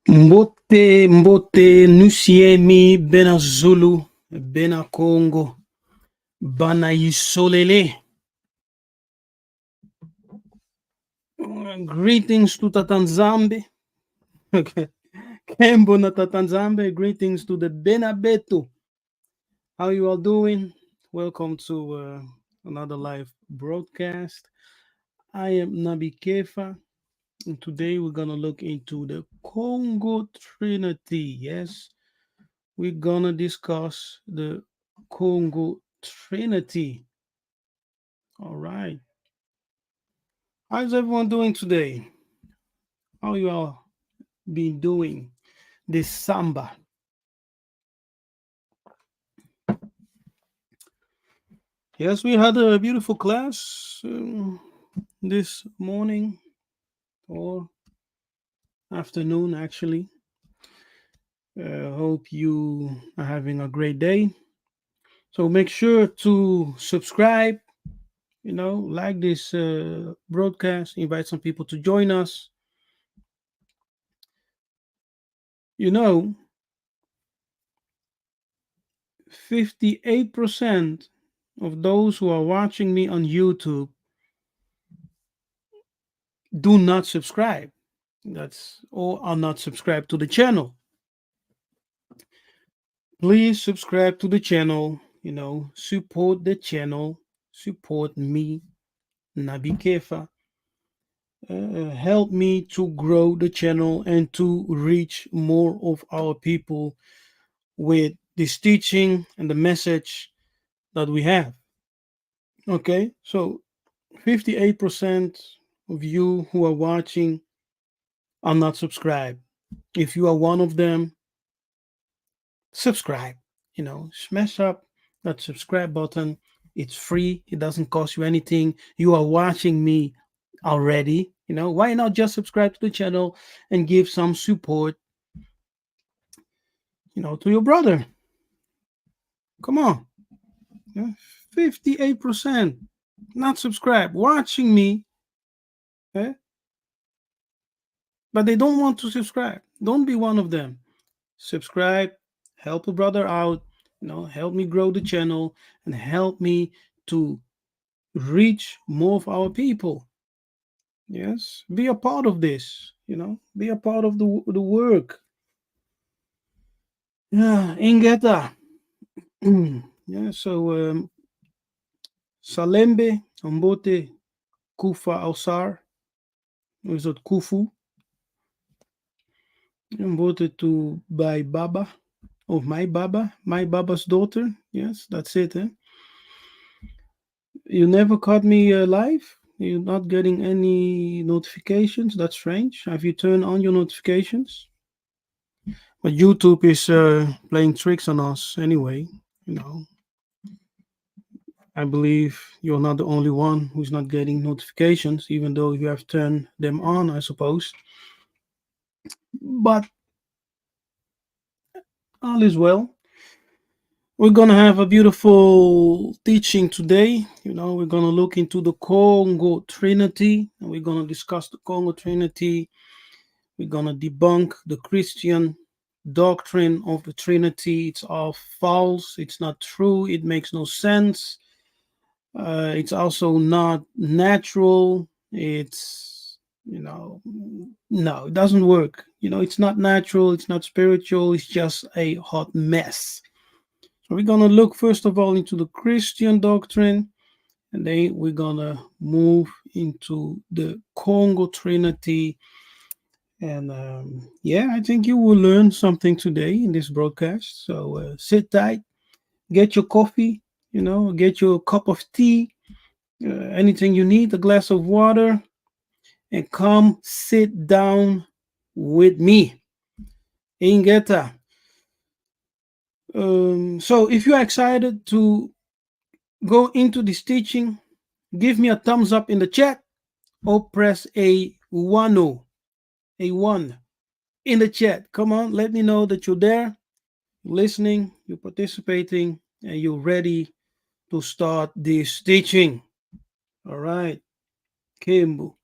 Mbote Nusiemi Bena Zulu Bena Kongo Bana Yisolele. Greetings to Tatanzambe. Okay. Kembo na Tatanzambe. Greetings to the Benabeto. How you all doing? Welcome to another live broadcast. I am Nabi Kefa, and today we're gonna look into the Kongo Trinity. Yes, we're gonna discuss the Kongo Trinity. All right. How's everyone doing today? How you all been doing this samba? Yes, we had a beautiful class this morning or afternoon, actually. Hope you are having a great day. So make sure to subscribe, like this broadcast, invite some people to join us. You know, 58% of those who are watching me on YouTube do not subscribe. That's or are not subscribed to the channel. Please subscribe to the channel, support the channel, support me, Nabi Kefa. Help me to grow the channel and to reach more of our people with this teaching and the message that we have. Okay, so 58% of you who are watching are not subscribed. If you are one of them, subscribe. Smash up that subscribe button. It's free, it doesn't cost you anything. You are watching me already. Why not just subscribe to the channel and give some support, to your brother? Come on. Yeah, 58% not subscribed, watching me, but they don't want to subscribe. Don't be one of them. Subscribe, help a brother out, help me grow the channel and help me to reach more of our people. Yes, be a part of this, be a part of the work. Yeah, Ingeta. Yeah, so Salembe, Mbote, Kufa Alsar, is it Kufu? Mbote to by Baba, of my Baba's daughter. Yes, that's it. You never caught me live? You're not getting any notifications? That's strange. Have you turned on your notifications? But YouTube is playing tricks on us anyway. I believe you're not the only one who's not getting notifications, even though you have turned them on, I suppose. But all is well. We're going to have a beautiful teaching today. We're going to look into the Kongo Trinity, and we're going to discuss the Kongo Trinity. We're going to debunk the Christian doctrine of the Trinity. It's all false. It's not true. It makes no sense. It's also not natural. It's, no, it doesn't work. It's not natural. It's not spiritual. It's just a hot mess. So we're going to look first of all into the Christian doctrine, and then we're going to move into the Kongo Trinity. And I think you will learn something today in this broadcast. So sit tight, get your coffee, get your cup of tea, anything you need, a glass of water, and come sit down with me. Ingeta. So if you're excited to go into this teaching, give me a thumbs up in the chat or press a 1 in the chat. Come on, let me know that you're there, listening, you're participating, and you're ready to start this teaching. All right, Kimbo.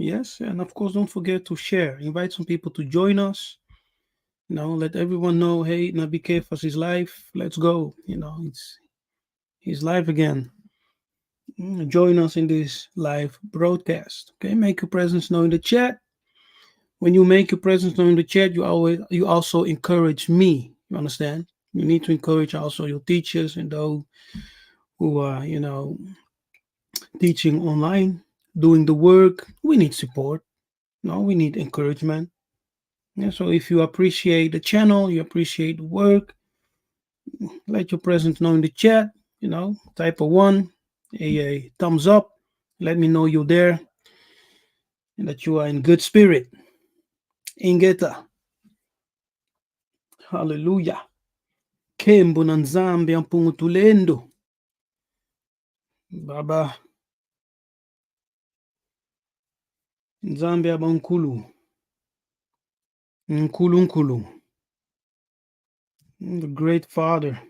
Yes, and of course, don't forget to share. Invite some people to join us. Let everyone know, hey, Nabi Kefa's his life. Let's go. It's his life again. Join us in this live broadcast. Okay, make your presence known in the chat. When you make your presence known in the chat, you also encourage me. You understand? You need to encourage also your teachers and those who are, teaching online, doing the work. We need support. No, we need encouragement. Yeah, so if you appreciate the channel, you appreciate the work, let your presence know in the chat. Type a one, a thumbs up. Let me know you're there and that you are in good spirit. Ingeta. Hallelujah. Kembo na nzambe ampungutulendo. Baba. Nzambe abankulu. Nkulu nkulu. The great Father.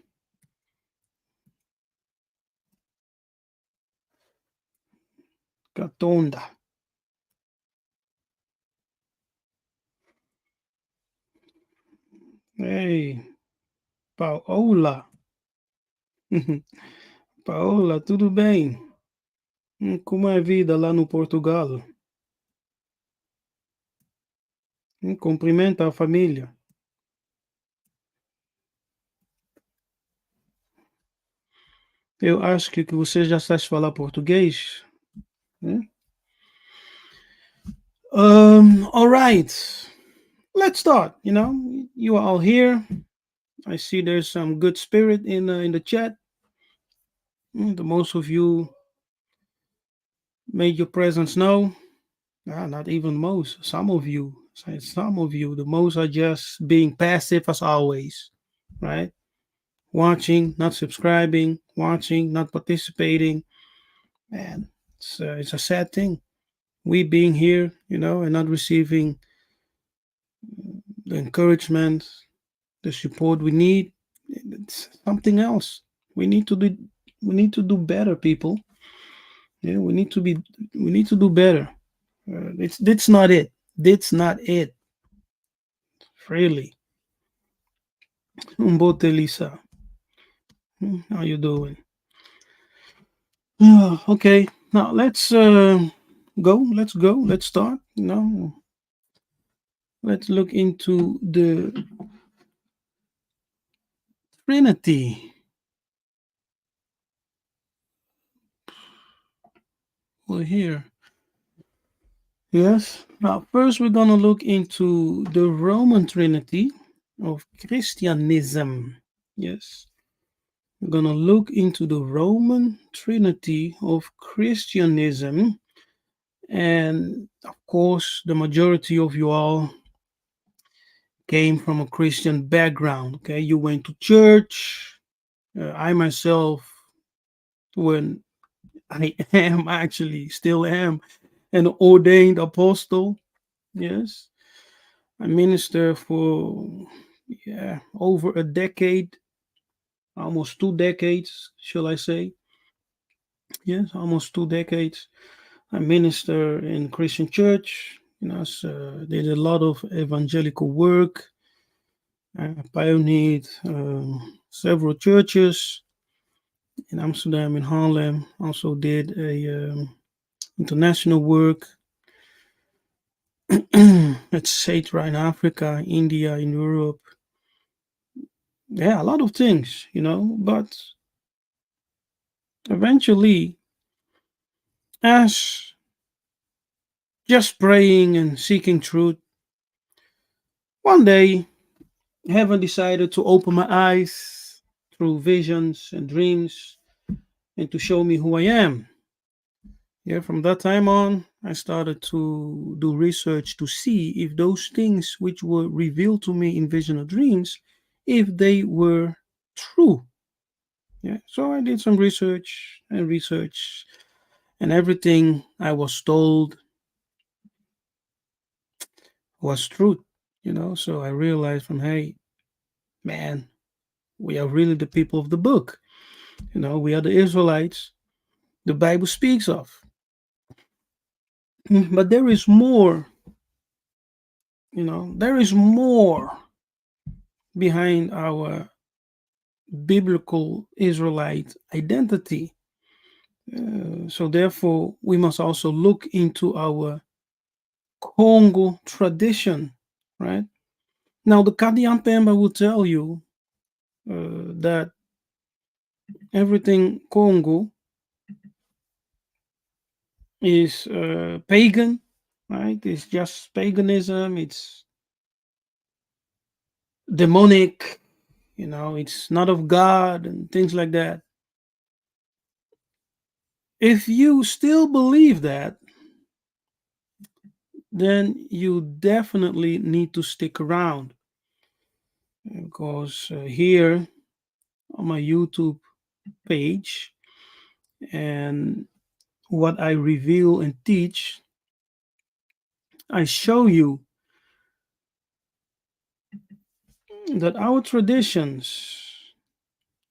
Katonda. Hey, Paola. Paola, tudo bem? Como é a vida lá no Portugal? Cumprimenta a família. Eu acho que você já sabe falar português. All right. Let's start. You are all here. I see there's some good spirit in the chat. The most of you made your presence known. Not even most. Some of you. The most are just being passive as always, right? Watching, not subscribing, watching, not participating. Man, it's a sad thing. We being here, and not receiving the encouragement, the support we need. It's something else. We need to do. We need to do better, people. Yeah, We need to do better. That's not it. That's not it. Really. Umbote Lisa. How you doing? Okay. Now let's go. Let's go. Let's start. Let's look into the Trinity. We're here. Yes. Now, first, we're going to look into the Roman Trinity of Christianism. Yes. We're going to look into the Roman Trinity of Christianism. And of course, the majority of you all came from a Christian background. Okay. You went to church. I myself, when I am actually still am an ordained apostle. Yes. I minister for over a decade, almost 2 decades, shall I say? Yes, almost 2 decades. I minister in Christian church. Did a lot of evangelical work. I pioneered several churches in Amsterdam, in Harlem. Also did a international work. Etc. in Africa, India, in Europe. Yeah, a lot of things, but eventually, as just praying and seeking truth, one day heaven decided to open my eyes through visions and dreams and to show me who I am. Yeah, from that time on, I started to do research to see if those things which were revealed to me in vision or dreams, if they were true. Yeah, so I did some research, and everything I was told was truth. So I realized hey, man, we are really the people of the book. We are the Israelites the Bible speaks of. But there is more, there is more behind our biblical Israelite identity. So therefore, we must also look into our Kongo tradition, right? Now, the Kadian Pemba will tell you that everything Kongo is pagan, right? It's just paganism. It's demonic. It's not of God and things like that. If you still believe that, then you definitely need to stick around, because here on my YouTube page and what I reveal and teach, I show you that our traditions,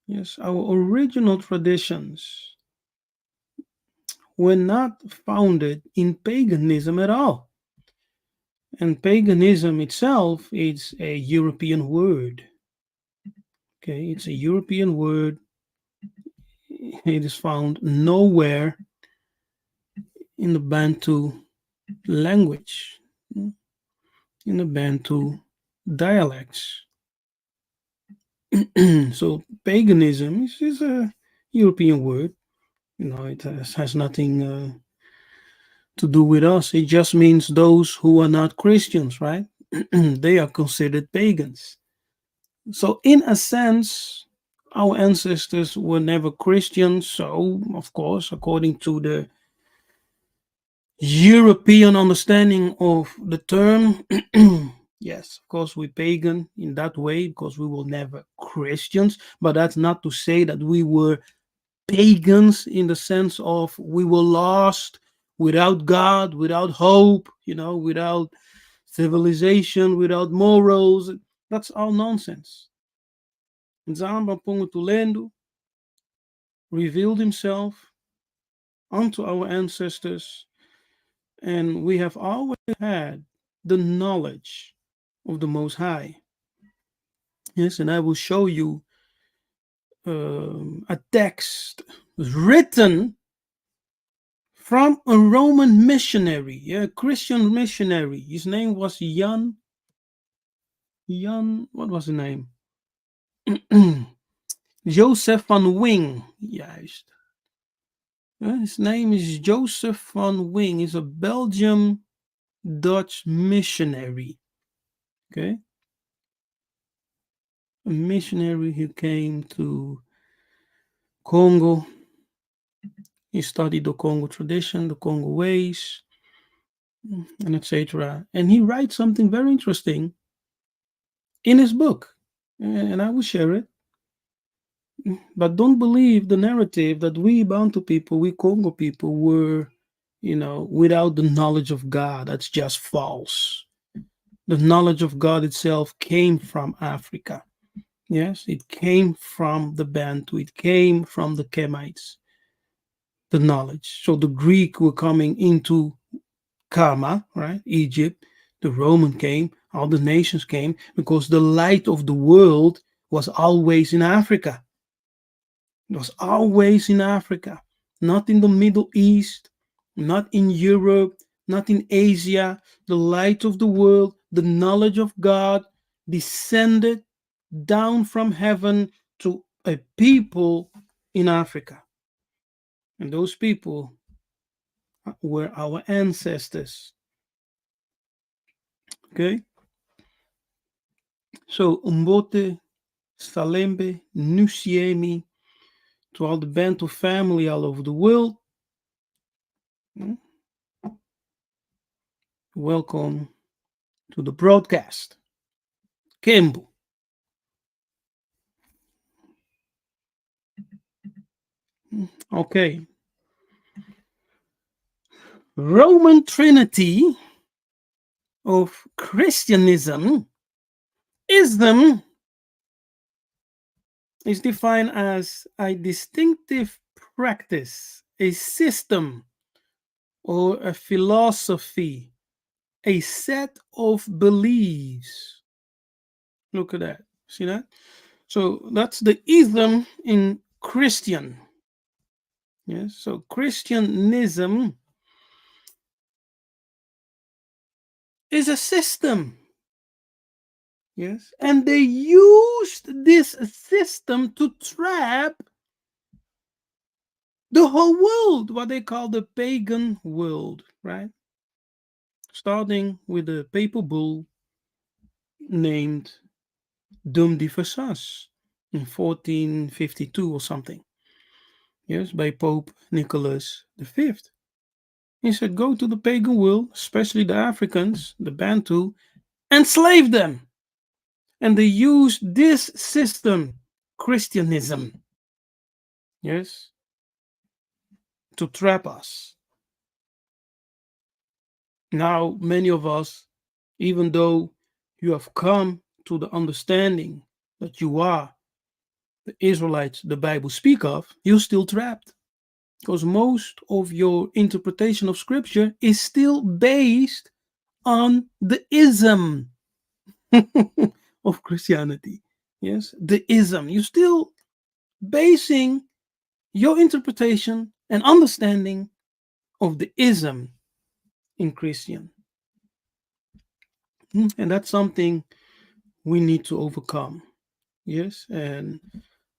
yes, our original traditions, were not founded in paganism at all. And paganism itself is a European word. Okay, it's a European word. It is found nowhere in the Bantu language, in the Bantu dialects. So paganism is a European word. It has nothing to do with us. It just means those who are not Christians, right? They are considered pagans. So, in a sense, our ancestors were never Christians. So, of course, according to the European understanding of the term, yes, of course, we're pagan in that way because we were never Christians. But that's not to say that we were pagans in the sense of we were lost without God, without hope, without civilization, without morals. That's all nonsense. Nzamba Pungutulendo revealed himself unto our ancestors, and we have always had the knowledge of the Most High. Yes, and I will show you a text written from a Roman missionary, a Christian missionary. His name was what was his name? Joseph van Wing, juist. His name is Joseph van Wing. He's a Belgian Dutch missionary. Okay, a missionary who came to Congo. He studied the Congo tradition, the Congo ways, and etc. And he writes something very interesting in his book, and I will share it. But don't believe the narrative that we Bantu people, we Congo people, were, without the knowledge of God. That's just false. The knowledge of God itself came from Africa. Yes, it came from the Bantu, it came from the Kemites, the knowledge. So the Greek were coming into Kama, right? Egypt. The Roman came, all the nations came because the light of the world was always in Africa. It was always in Africa, not in the Middle East, not in Europe, not in Asia. The light of the world, the knowledge of God descended down from heaven to a people in Africa. And those people were our ancestors. Okay? So, Umbote, Salembe, Nusiemi, to all the Bantu family all over the world, welcome to the broadcast. Kembu. Okay. Roman Trinity of Christianism, Islam, is defined as a distinctive practice, a system or a philosophy, a set of beliefs. Look at that. See that? So that's the ism in Christian. Yes. So Christianism is a system. Yes. And they used this system to trap the whole world, what they call the pagan world, right? Starting with the papal bull named Dum Diffusas in 1452 or something. Yes, by Pope Nicholas V. He said, go to the pagan world, especially the Africans, the Bantu, enslave them. And they used this system, Christianism, yes, to trap us. Now, many of us, even though you have come to the understanding that you are the Israelites the Bible speak of, you're still trapped. Because most of your interpretation of scripture is still based on the ism of Christianity. Yes, the ism. You're still basing your interpretation and understanding of the ism in Christian. And that's something we need to overcome. Yes, and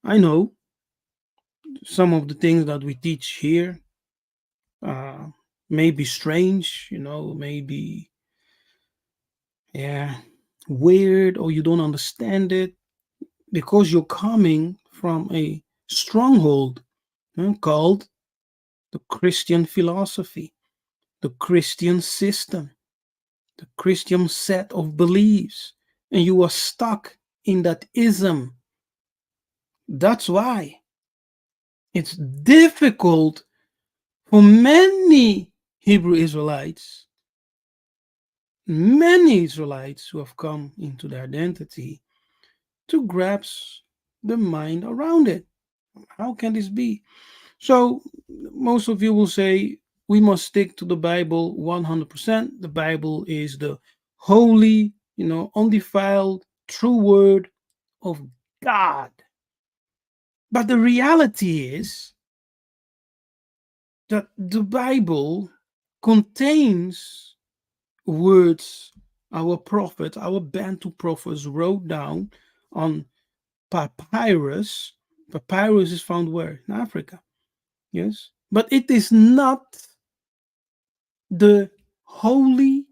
I know some of the things that we teach here uh, may be strange, maybe, yeah, weird, or you don't understand it because you're coming from a stronghold called the Christian philosophy, the Christian system, the Christian set of beliefs, and you are stuck in that ism. That's why it's difficult for many Israelites who have come into their identity to grasp the mind around it. How can this be? So, most of you will say we must stick to the Bible 100%. The Bible is the holy, undefiled, true word of God. But the reality is that the Bible contains words our prophets, our Bantu prophets wrote down on papyrus. Papyrus is found where? In Africa. Yes. But it is not the holy,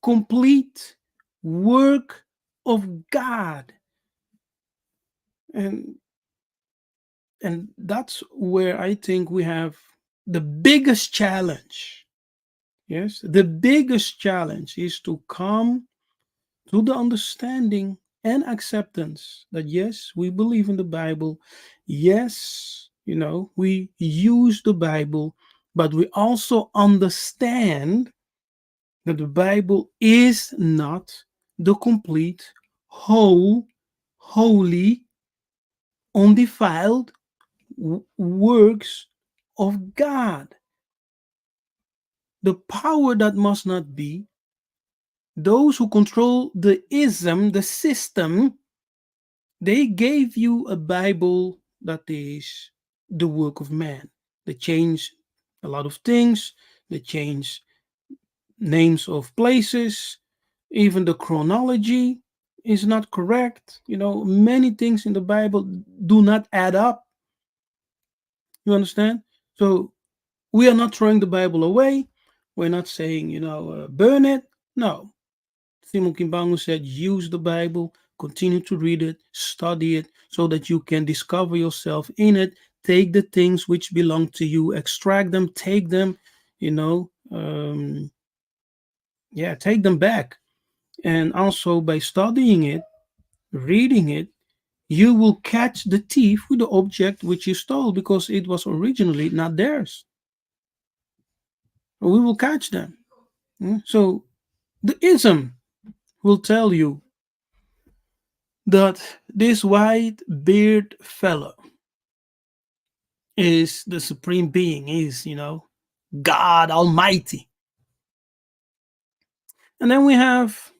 complete work of God. And that's where I think we have the biggest challenge. Yes, the biggest challenge is to come to the understanding and acceptance that yes, we believe in the Bible. Yes, we use the Bible, but we also understand that the Bible is not the complete, whole, holy, undefiled works of God. The power that must not be, those who control the ism, the system, they gave you a Bible that is the work of man. They change a lot of things, they change names of places, even the chronology is not correct. Many things in the Bible do not add up. You understand? So we are not throwing the Bible away. We're not saying, burn it. No. Simon Kimbangu said, use the Bible, continue to read it, study it, so that you can discover yourself in it. Take the things which belong to you, extract them, take them, take them back. And also by studying it, reading it, you will catch the thief with the object which you stole because it was originally not theirs. We will catch them. So the ism will tell you that this white beard fellow is the supreme being, is, God Almighty. And then we have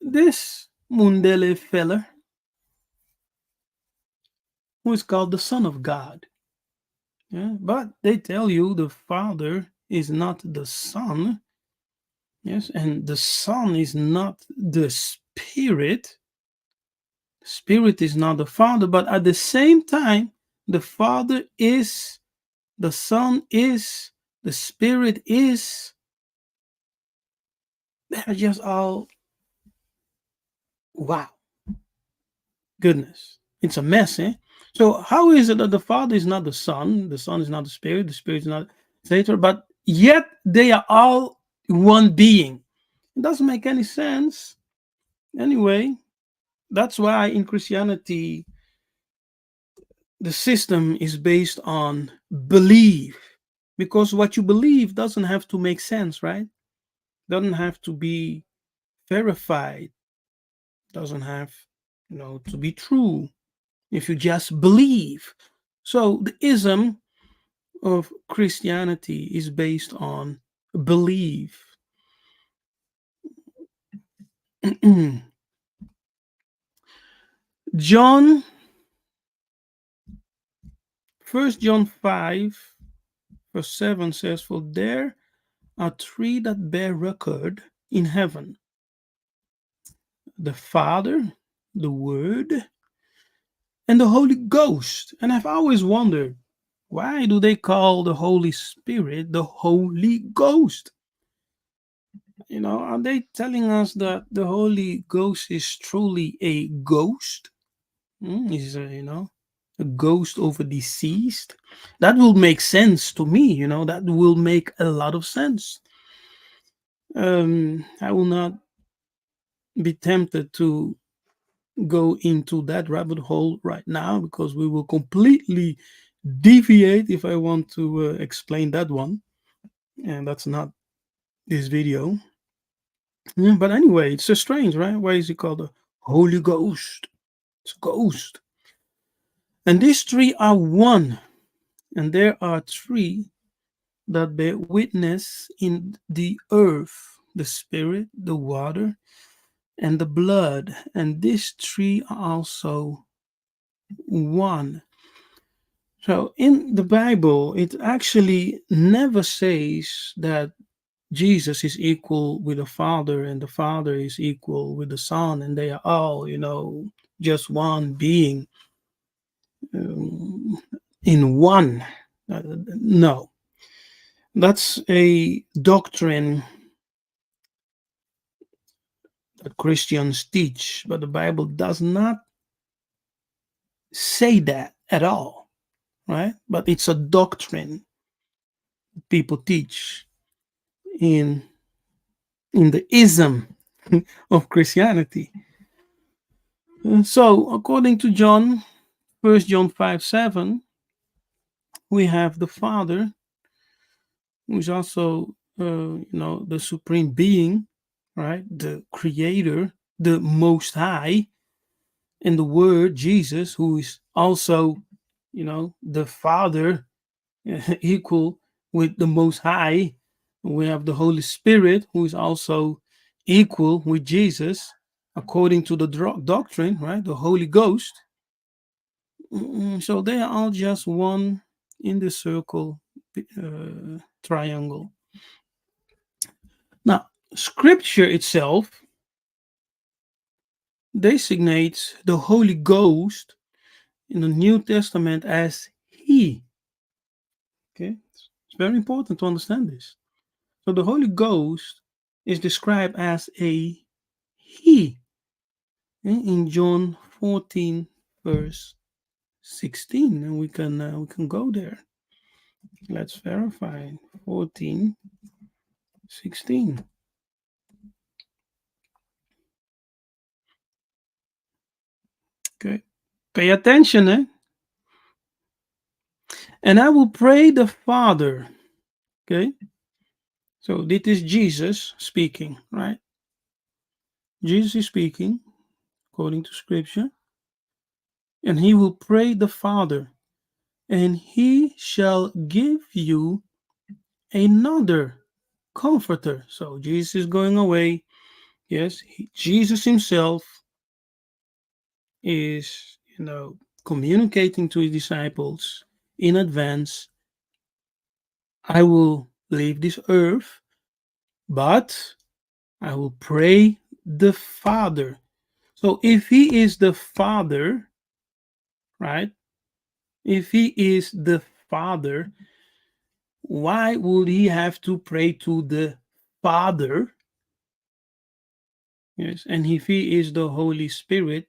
this Mundele feller who is called the Son of God. Yeah? But they tell you the Father is not the Son. Yes, and the Son is not the Spirit. Spirit is not the Father, but at the same time, the Father is, the Son is, the Spirit is. They're just all, wow, goodness. It's a mess, eh? So how is it that the Father is not the Son is not the Spirit is not etc., but yet they are all one being? It doesn't make any sense. Anyway, that's why in Christianity the system is based on belief, because what you believe doesn't have to make sense, right? Doesn't have to be verified, doesn't have, to be true if you just believe. So the ism of Christianity is based on belief. John, 1 John 5 verse 7 says, "For there are three that bear record in heaven: the Father, the Word, and the Holy Ghost." And I've always wondered, why do they call the Holy Spirit the Holy Ghost? Are they telling us that the Holy Ghost is truly a ghost? Is a ghost over deceased? That will make sense to me. That will make a lot of sense. I will not be tempted to go into that rabbit hole right now, because we will completely deviate if I want to explain that one, and that's not this video. Yeah, but anyway, it's so strange, right? Why is it called the Holy Ghost? It's a ghost. And these three are one, and there are three that bear witness in the earth: the spirit, the water, and the blood. And these three are also one. So in the Bible, it actually never says that Jesus is equal with the Father and the Father is equal with the Son, and they are all, just one being um, in one. No, that's a doctrine that Christians teach, but the Bible does not say that at all, right? But it's a doctrine people teach in the ism of Christianity. So, according to John, 1 John 5:7, we have the Father, who is also, the supreme being, right? The Creator, the Most High, and the Word, Jesus, who is also, the Father, equal with the Most High. We have the Holy Spirit, who is also equal with Jesus, according to the doctrine, right? The Holy Ghost. So they are all just one in the circle triangle. Now, Scripture itself designates the Holy Ghost in the New Testament as He. Okay, it's very important to understand this. So the Holy Ghost is described as a He in John 14 verse 16, and we can go there. Let's verify 14:16. Okay, pay attention, eh? "And I will pray the Father." Okay, so this is Jesus speaking, right? Jesus is speaking according to Scripture, and He will pray the Father, and He shall give you another comforter. So Jesus is going away. Yes, Jesus himself is, communicating to his disciples in advance. I will leave this earth, but I will pray the Father. So if he is the Father, right? If he is the Father, why would he have to pray to the Father? Yes, and if he is the Holy Spirit,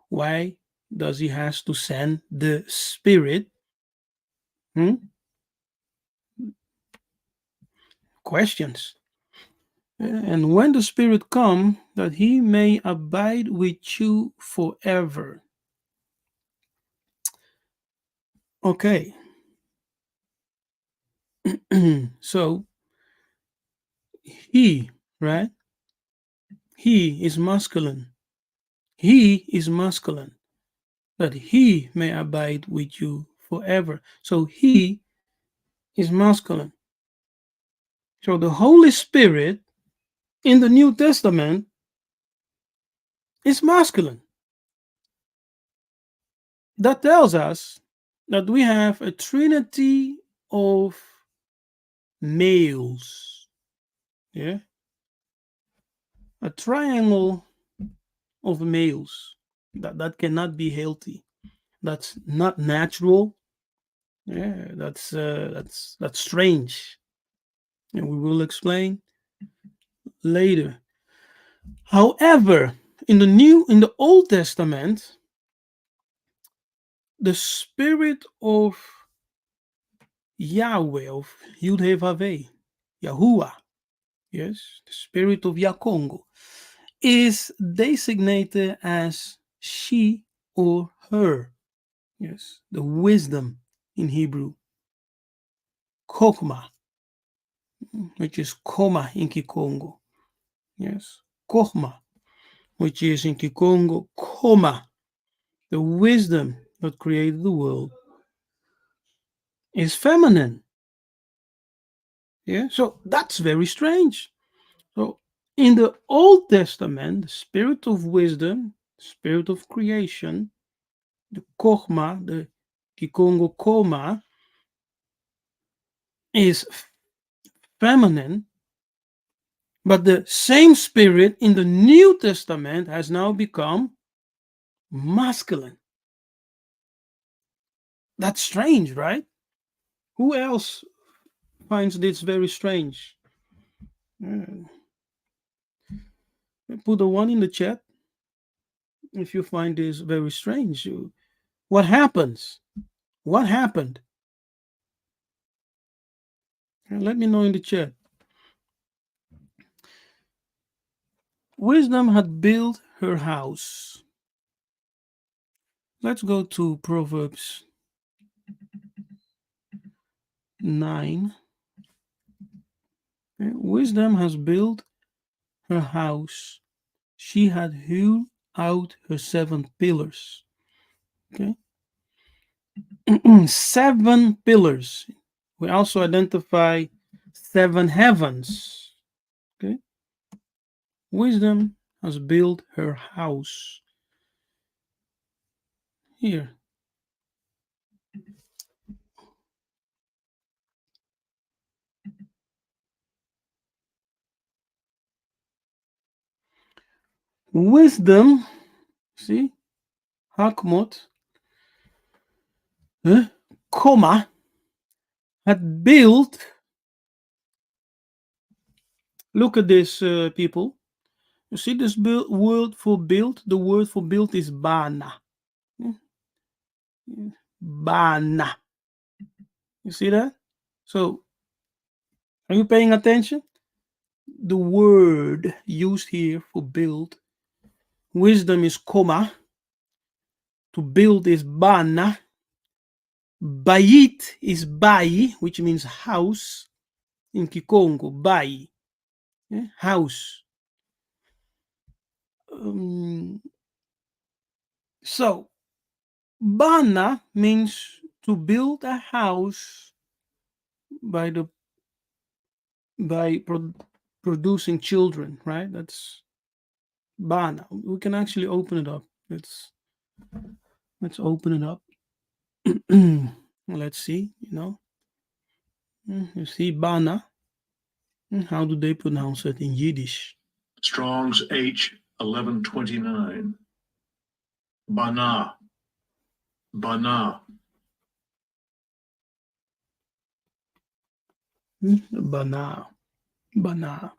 why does he has to send the Spirit? Hmm? Questions. And when the Spirit come, that he may abide with you forever. Okay. So he, right? He is masculine. He is masculine. That he may abide with you forever. So he is masculine. So the Holy Spirit in the New Testament is masculine. That tells us that we have a trinity of males. Yeah. A triangle of males. That cannot be healthy. That's not natural. Yeah, that's strange. And we will explain later. However, in the Old Testament, the spirit of Yahweh, of Yud-Heh-Vav-Heh, Yahuwah, yes, the spirit of Yakongo, is designated as she or her. Yes, the wisdom in Hebrew, Kokma, which is Koma in Kikongo. Yes, Kokma, which is in Kikongo, Koma, the wisdom that created the world, is feminine. Yeah, so that's very strange. So in the Old Testament, the spirit of wisdom, spirit of creation, the Kochma, the Kikongo Koma, is feminine, but the same spirit in the New Testament has now become masculine. That's strange, right? Who else finds this very strange? Uh, Put a one in the chat if you find this very strange. What happens? What happened? Let me know in the chat. Wisdom had built her house. Let's go to Proverbs 9. Wisdom has built her house. She had hewed out her 7 pillars. Okay. 7 pillars. We also identify 7 heavens. Okay. Wisdom has built her house. Here. Wisdom, see, Hakmot, comma, had built. Look at this, people. You see this word for built? The word for built is bana. Bana. You see that? So, are you paying attention? The word used here for build, wisdom is comma, to build is bana, bayit is bai, which means house in Kikongo, bai, house. So, bana means to build a house by the by producing children, right? That's bana. We can actually open it up. Let's open it up. Let's see. You see bana. How do they pronounce it in Yiddish? Strong's H1129. Bana. Bana. Bana. Bana.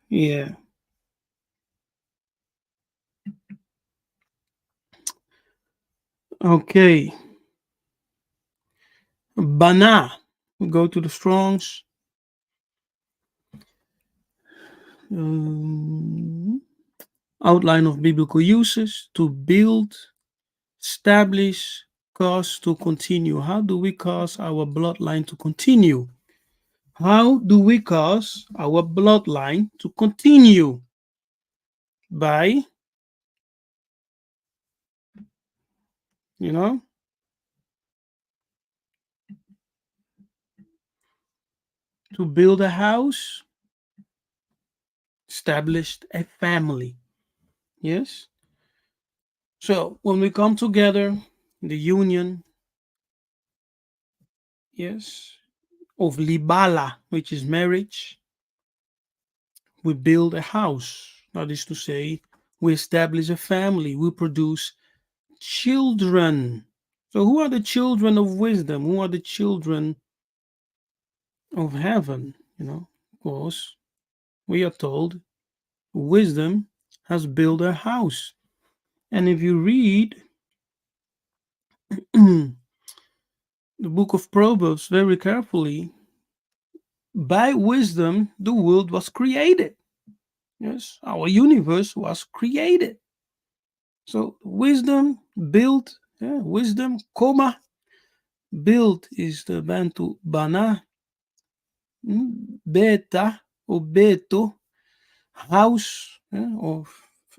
Yeah. Okay. Bana. We go to the Strongs. Outline of biblical uses: to build, establish, cause to continue. How do we cause our bloodline to continue? How do we cause our bloodline to continue? By, to build a house, established a family. Yes. So when we come together, the union, yes, of libala, which is marriage, we build a house. That is to say, we establish a family, we produce children. So who are the children of wisdom? Who are the children of heaven? Of course, we are told wisdom has built a house. And if you read the book of Proverbs very carefully, by wisdom the world was created. Yes, our universe was created. So wisdom built, wisdom, comma, built is the Bantu bana, beta or beto, house, or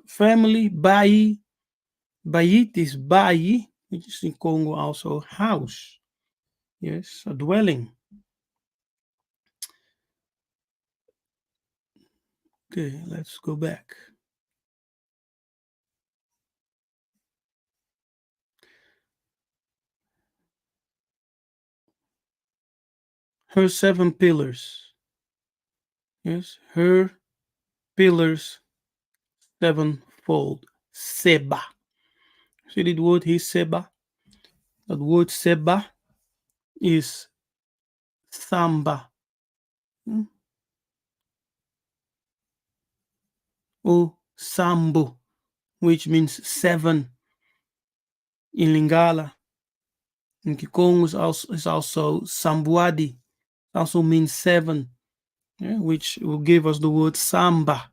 family, bai. Bayit is bai, which is in Congo also house. Yes, a dwelling. Okay, let's go back. Her 7 pillars. Yes, her pillars sevenfold. Seba. See the word here, Seba? That word Seba is Samba. Or Sambo, which means 7 in Lingala. In Kikongo is also Sambuadi, also means 7, which will give us the word Samba.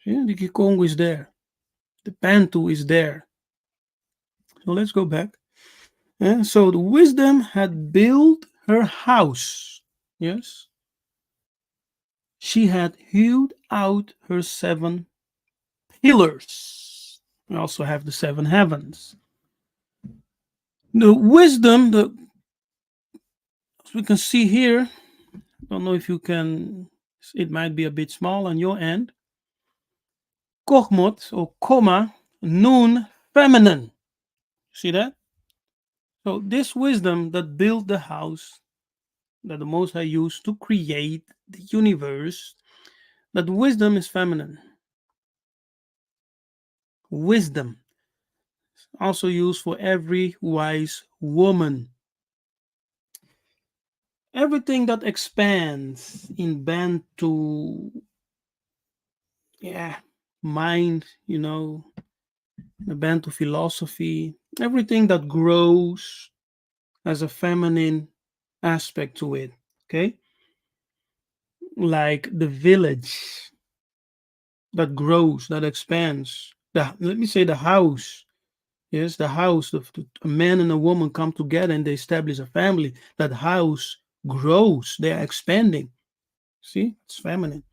Yeah, the Kikongo is there. The Bantu is there. So let's go back. So the wisdom had built her house. Yes. She had hewed out her 7 pillars. We also have the 7 heavens. The wisdom, as we can see here, I don't know if you can, it might be a bit small on your end. Kochmot or comma, nun, feminine. See that? So this wisdom that built the house that the Most High used to create the universe, that wisdom is feminine. Wisdom, also used for every wise woman. Everything that expands in Bantu, mind, the Bantu philosophy, everything that grows has a feminine aspect to it. Okay, like the village that grows, that expands. Let me say the house. Yes, the house of a man and a woman come together and they establish a family. That house grows, they're expanding. See, it's feminine.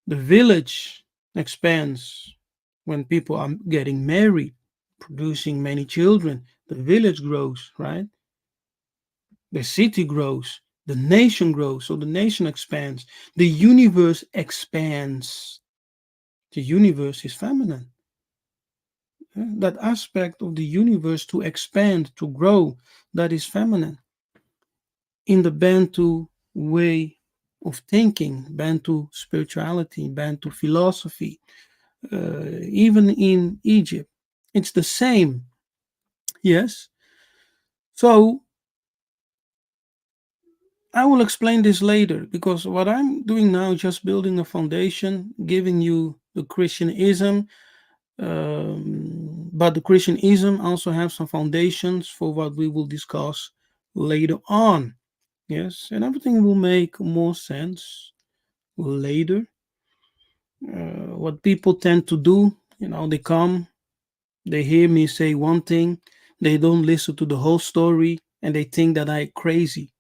The village expands when people are getting married, producing many children. The village grows, right? The city grows, the nation grows, so the nation expands, the universe expands. The universe is feminine. That aspect of the universe to expand, to grow, that is feminine. In the Bantu way of thinking, Bantu spirituality, Bantu philosophy, even in Egypt, it's the same. Yes. So I will explain this later because what I'm doing now is just building a foundation, giving you the Christianism, but the Christianism also has some foundations for what we will discuss later on. Yes, and everything will make more sense later. What people tend to do, they come, they hear me say one thing, they don't listen to the whole story, and they think that I'm crazy,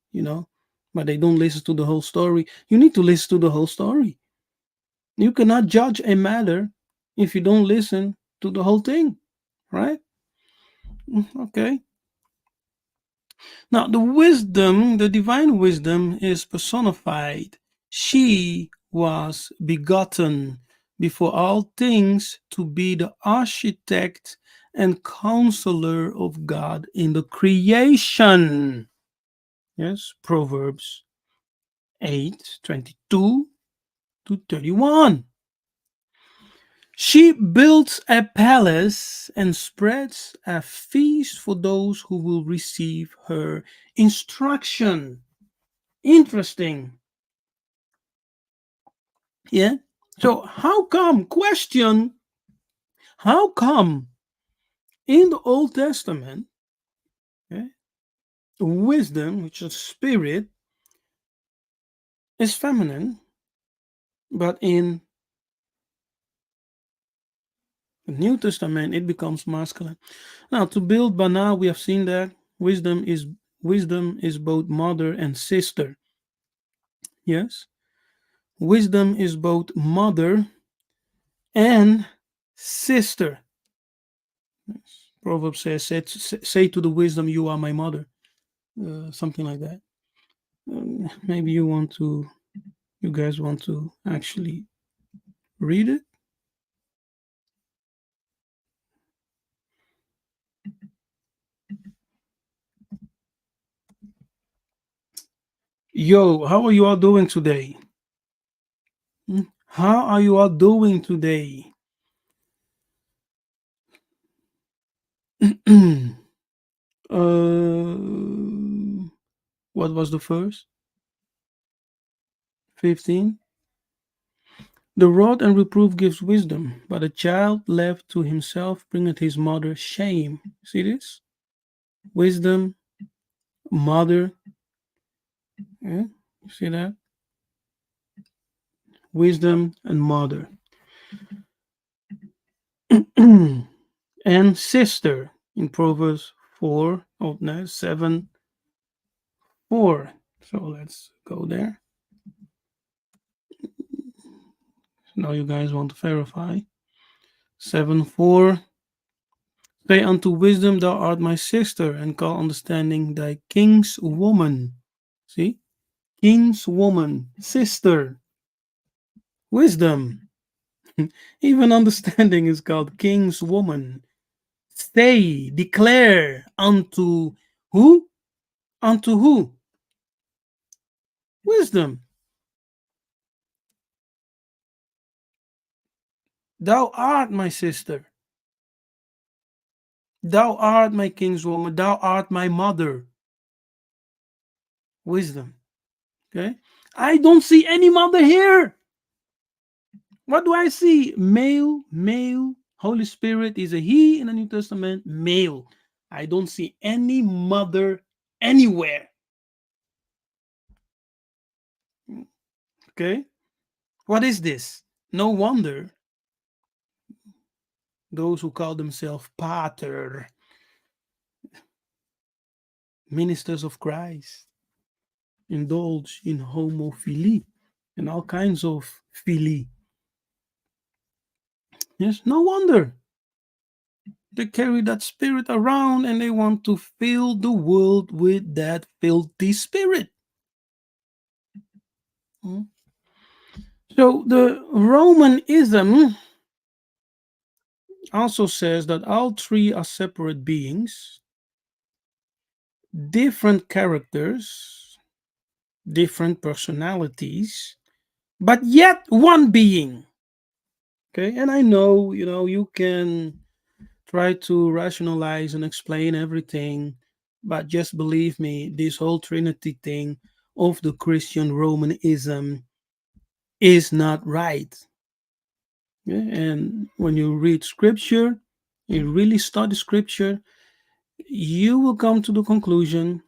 but they don't listen to the whole story. You need to listen to the whole story. You cannot judge a matter if you don't listen to the whole thing, right? Okay. Now, the wisdom, the divine wisdom, is personified. She was begotten before all things to be the architect and counselor of God in the creation. Yes, Proverbs 8:22 to 31. She builds a palace and spreads a feast for those who will receive her instruction. Interesting. Yeah. So, how come in the Old Testament, okay, wisdom, which is spirit, is feminine, but in the New Testament it becomes masculine? Now, to build Bana, we have seen that wisdom is both mother and sister. Yes. Wisdom is both mother and sister. Proverbs says, say to the wisdom, you are my mother. Something like that. Maybe you guys want to actually read it. Yo, how are you all doing today? How are you all doing today? What was the first? 15. The rod and reproof gives wisdom, but a child left to himself bringeth his mother shame. See this? Wisdom, mother. Yeah, see that? Wisdom and mother. And sister in Proverbs 4, oh, no, 7, 4. So let's go there. Now you guys want to verify. 7, 4. Say unto wisdom, thou art my sister, and call understanding thy king's woman. See? King's woman, sister, wisdom. Even understanding is called king's woman. Say, declare unto who? Unto who? Wisdom. Thou art my sister. Thou art my king's woman. Thou art my mother. Wisdom. Okay. I don't see any mother here. What do I see? Male, male. Holy Spirit is a he in the New Testament. Male. I don't see any mother anywhere. Okay. What is this? No wonder those who call themselves pater, ministers of Christ, indulge in homophilia and all kinds of philia. Yes, no wonder. They carry that spirit around and they want to fill the world with that filthy spirit. Mm. So the Romanism also says that all three are separate beings, different characters, different personalities, but yet one being. Okay, and I know, you can try to rationalize and explain everything, but just believe me, this whole Trinity thing of the Christian Romanism is not right. Yeah? And when you read scripture, you really study scripture, you will come to the conclusion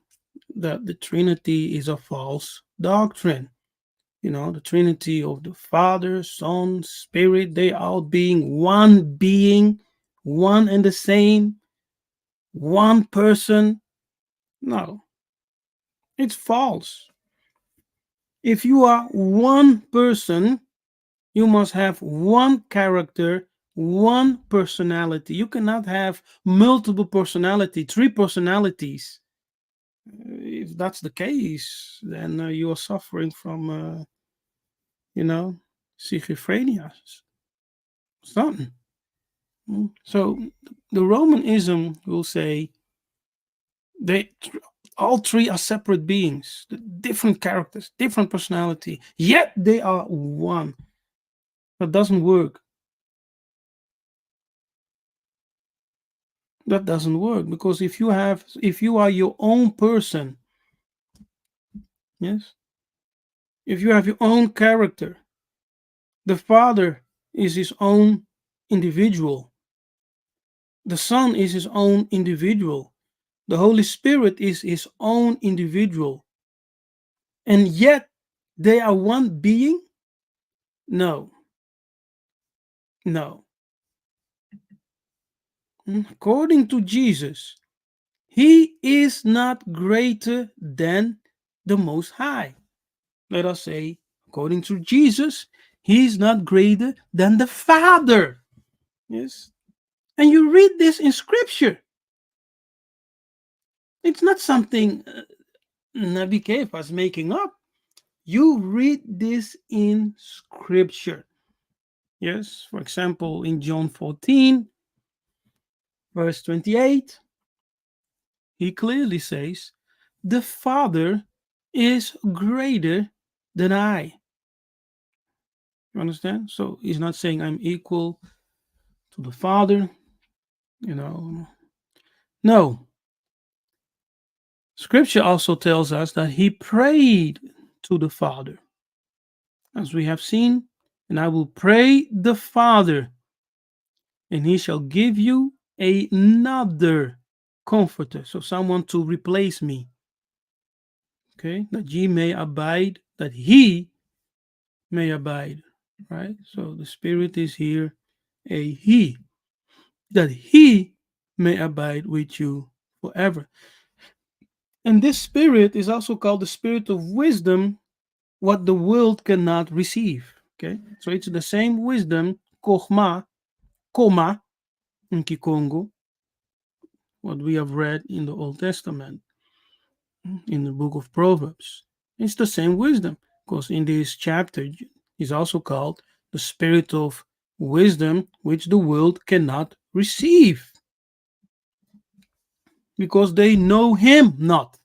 that the Trinity is a false doctrine. The Trinity of the Father, Son, Spirit, they all being, one and the same, one person. No, it's false. If you are one person, you must have one character, one personality. You cannot have multiple personality, three personalities. If that's the case, then you are suffering from, you know, schizophrenia, something. So the Romanism will say they all three are separate beings, different characters, different personality, yet they are one. That doesn't work. That doesn't work because if you are your own person, yes, if you have your own character, the Father is his own individual, the Son is his own individual, the Holy Spirit is his own individual, and yet they are one being. No, no. According to Jesus, he is not greater than the Most High. Let us say, according to Jesus, he is not greater than the Father. Yes. And you read this in Scripture. It's not something Nabi Kefa is making up. You read this in Scripture. Yes. For example, in John 14, verse 28, he clearly says, the Father is greater than I. You understand? So he's not saying I'm equal to the Father, you know. No. Scripture also tells us that he prayed to the Father, as we have seen, and I will pray the Father, and he shall give you another comforter. So someone to replace me. Okay, that ye may abide, that he may abide. Right? So the Spirit is here, a he, that he may abide with you forever. And this Spirit is also called the Spirit of wisdom, what the world cannot receive. Okay, so it's the same wisdom, kochma, koma, in Kikongo, what we have read in the Old Testament, in the book of Proverbs. It's the same wisdom, because in this chapter is also called the Spirit of wisdom, which the world cannot receive, because they know him not.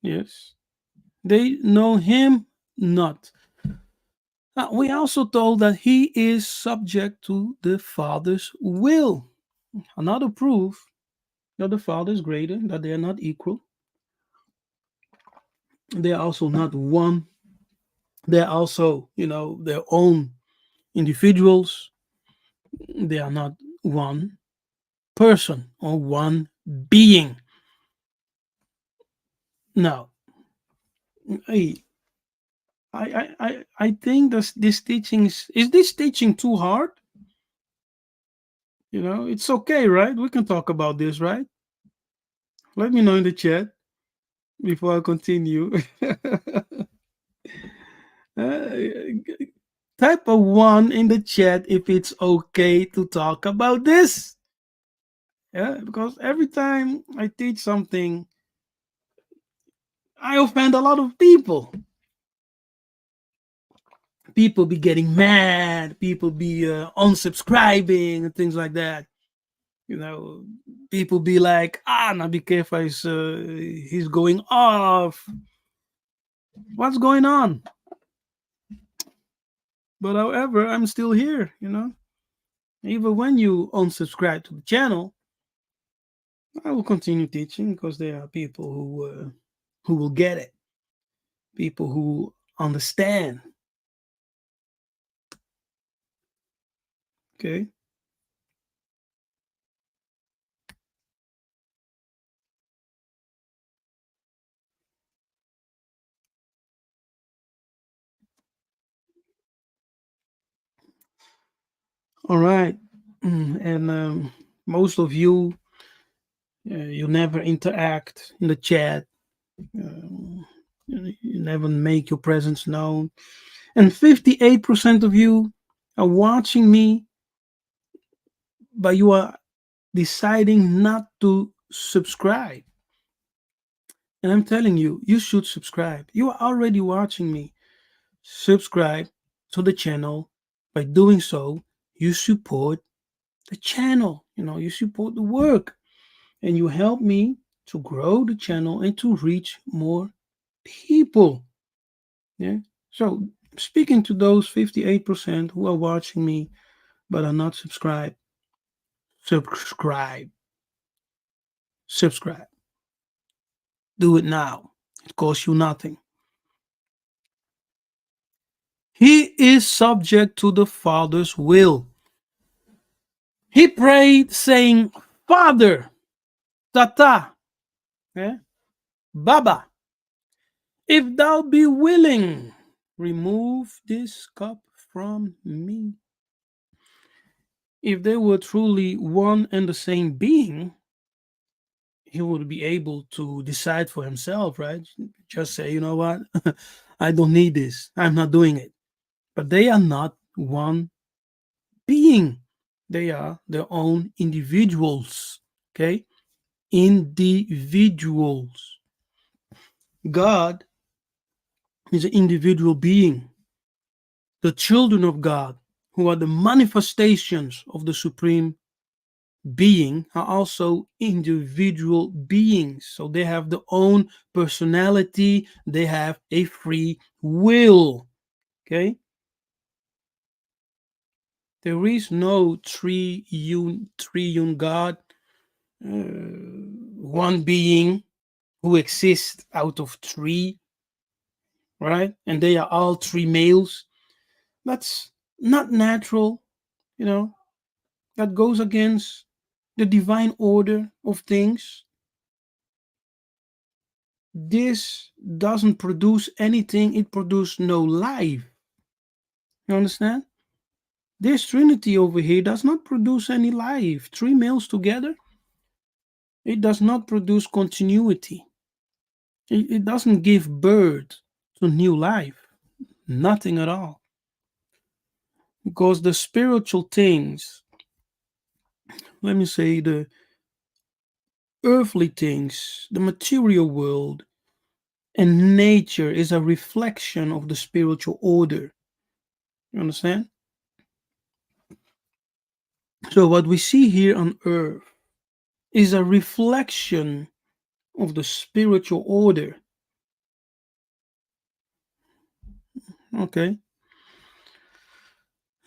Yes, they know him not. We also told that he is subject to the Father's will. Another proof that the Father is greater, that they are not equal. They are also not one. They are also, their own individuals. They are not one person or one being. Now, I I think this teaching is this teaching too hard? It's okay, right? We can talk about this, right? Let me know in the chat before I continue. Uh, Type a one in the chat if it's okay to talk about this. Yeah, because every time I teach something, I offend a lot of people. People be getting mad. People be unsubscribing and things like that. You know, people be like, now be careful, he's going off. What's going on? But however, I'm still here, Even when you unsubscribe to the channel, I will continue teaching because there are people who will get it, people who understand. Okay. All right. And most of you, you never interact in the chat. You never make your presence known. And 58% of you are watching me, but you are deciding not to subscribe. And I'm telling you, you should subscribe. You are already watching me. Subscribe to the channel. By doing so, you support the channel. You support the work. And you help me to grow the channel and to reach more people. Yeah. So speaking to those 58% who are watching me but are not subscribed, subscribe. Subscribe. Do it now. It costs you nothing. He is subject to the Father's will. He prayed saying, Father, Tata, eh, Baba, if thou be willing, remove this cup from me. If they were truly one and the same being, he would be able to decide for himself, right? Just say, you know what? I don't need this. I'm not doing it. But they are not one being. They are their own individuals. Okay? Individuals. God is an individual being. The children of God, who are the manifestations of the supreme being, are also individual beings. So they have their own personality, they have a free will. Okay? There is no triune God, one being who exists out of three, right? And they are all three males. That's not natural, you know, that goes against the divine order of things. This doesn't produce anything, it produces no life. You understand? This Trinity over here does not produce any life. Three males together, it does not produce continuity. It doesn't give birth to new life. Nothing at all. Because the spiritual things, let me say the earthly things, the material world, and nature is a reflection of the spiritual order. You understand? So, what we see here on earth is a reflection of the spiritual order. Okay.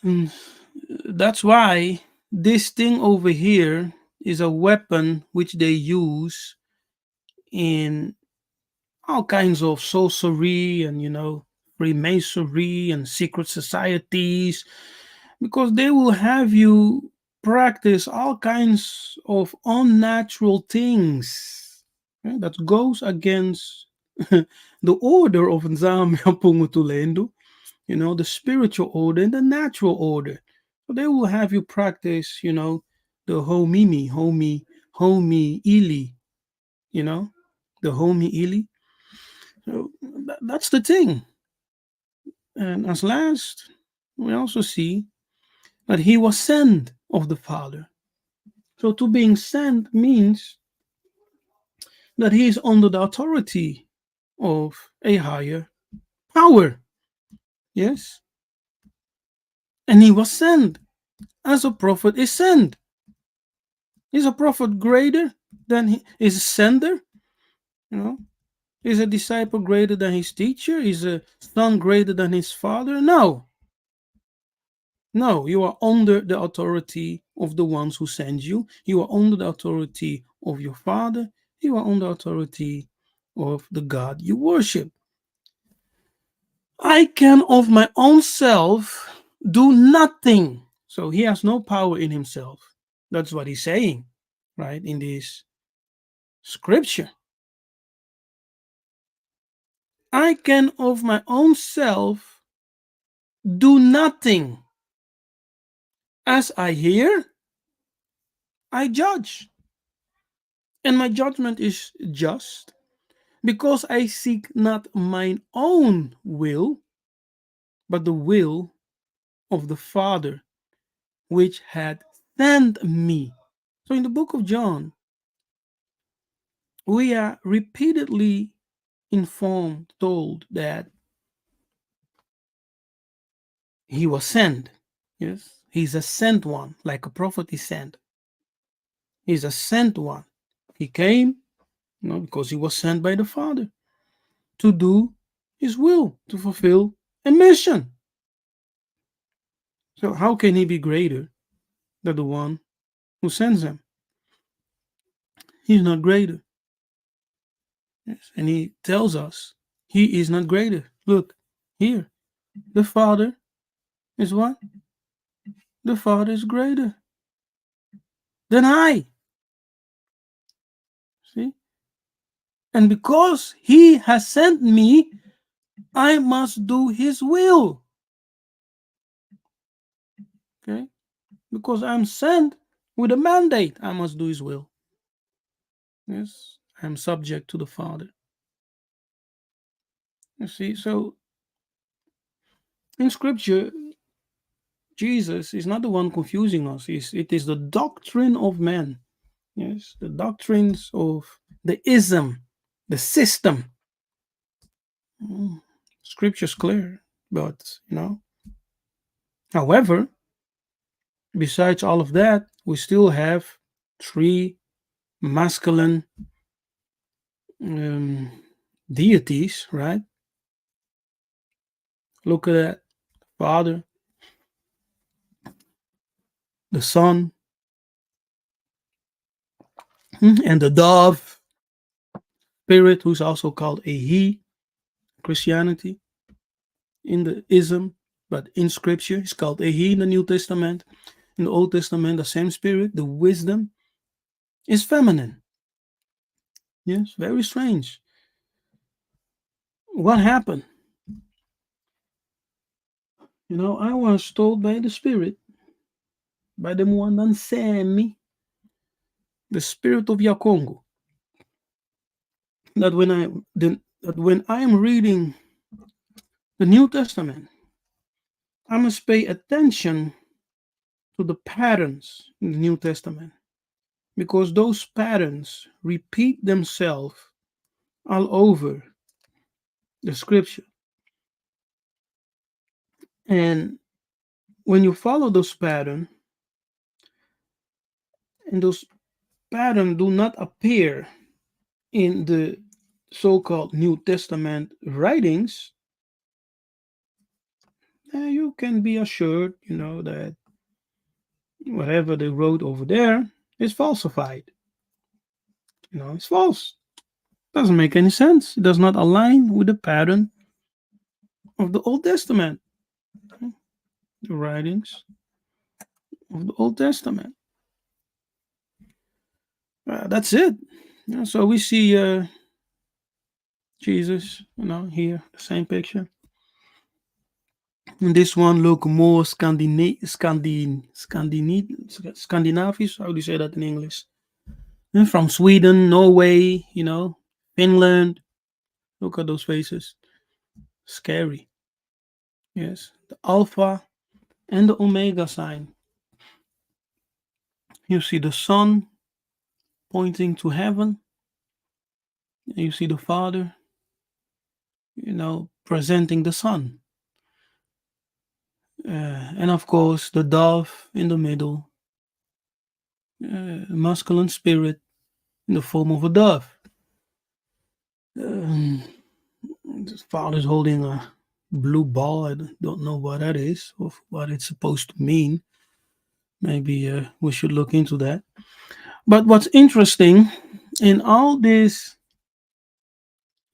And that's why this thing over here is a weapon which they use in all kinds of sorcery and, Freemasonry and secret societies, because they will have you practice all kinds of unnatural things, that goes against the order of Nzambe Apungutulendo, the spiritual order and the natural order. So they will have you practice, the homi ili, the homi ili. So that's the thing. And as last, we also see that he was sent of the Father. So to being sent means that he is under the authority of a higher power. Yes? And he was sent as a prophet is sent. Is a prophet greater than he is a sender? You know? Is a disciple greater than his teacher? Is a son greater than his father? No. No, you are under the authority of the ones who send you. You are under the authority of your father. You are under authority of the God you worship. I can of my own self do nothing. So he has no power in himself. That's what he's saying, right? In this scripture. I can of my own self do nothing. As I hear, I judge. And my judgment is just because I seek not mine own will, but the will of the Father which had sent me. So in the book of John, we are repeatedly informed, told that he was sent. Yes, he's a sent one, like a prophet is sent. He's a sent one. He came, because he was sent by the Father to do his will, to fulfill a mission. So how can he be greater than the one who sends him? He's not greater. Yes. And he tells us he is not greater. Look, here, the Father is what? The Father is greater than I. See? And because he has sent me, I must do his will. Okay? Because I'm sent with a mandate, I must do his will. Yes, I'm subject to the Father. You see, so in scripture, Jesus is not the one confusing us. It is the doctrine of man. Yes, the doctrines of the ism, the system. Scripture's clear, but however, besides all of that, we still have three masculine um, deities, right? Look at that: Father, the Son, and the dove spirit, who's also called a he. Christianity in the ism, but in Scripture, it's called a he in the New Testament. In the Old Testament, the same spirit, the wisdom, is feminine. Yes, very strange. What happened? I was told by the Spirit, by the one Semi, the Spirit of Kongo, that when I am reading the New Testament, I must pay attention to the patterns in the New Testament, because those patterns repeat themselves all over the Scripture. And when you follow those patterns, and those patterns do not appear in the so-called New Testament writings, you can be assured, that whatever they wrote over there is falsified. It's false. Doesn't make any sense. It does not align with the pattern of the Old Testament, the writings of the Old Testament. That's it. So we see Jesus, here, the same picture. And this one look more Scandinavisch. How do you say that in English? From Sweden, Norway, Finland. Look at those faces. Scary. Yes. The Alpha and the Omega sign. You see the sun pointing to heaven. You see the Father, presenting the Son. And of course, the dove in the middle, masculine spirit in the form of a dove. Um, the Father's holding a blue ball. I don't know what that is or what it's supposed to mean. Maybe we should look into that. But what's interesting in all these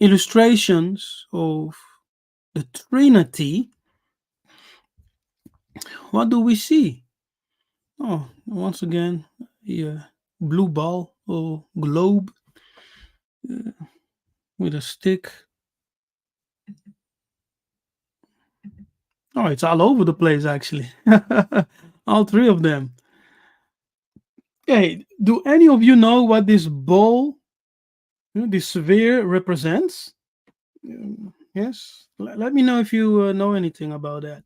illustrations of the Trinity, what do we see? Oh, once again, a blue ball or globe with a stick. Oh, it's all over the place actually. All three of them. Hey, do any of you know what this ball, this sphere represents? Yes, let me know if you know anything about that.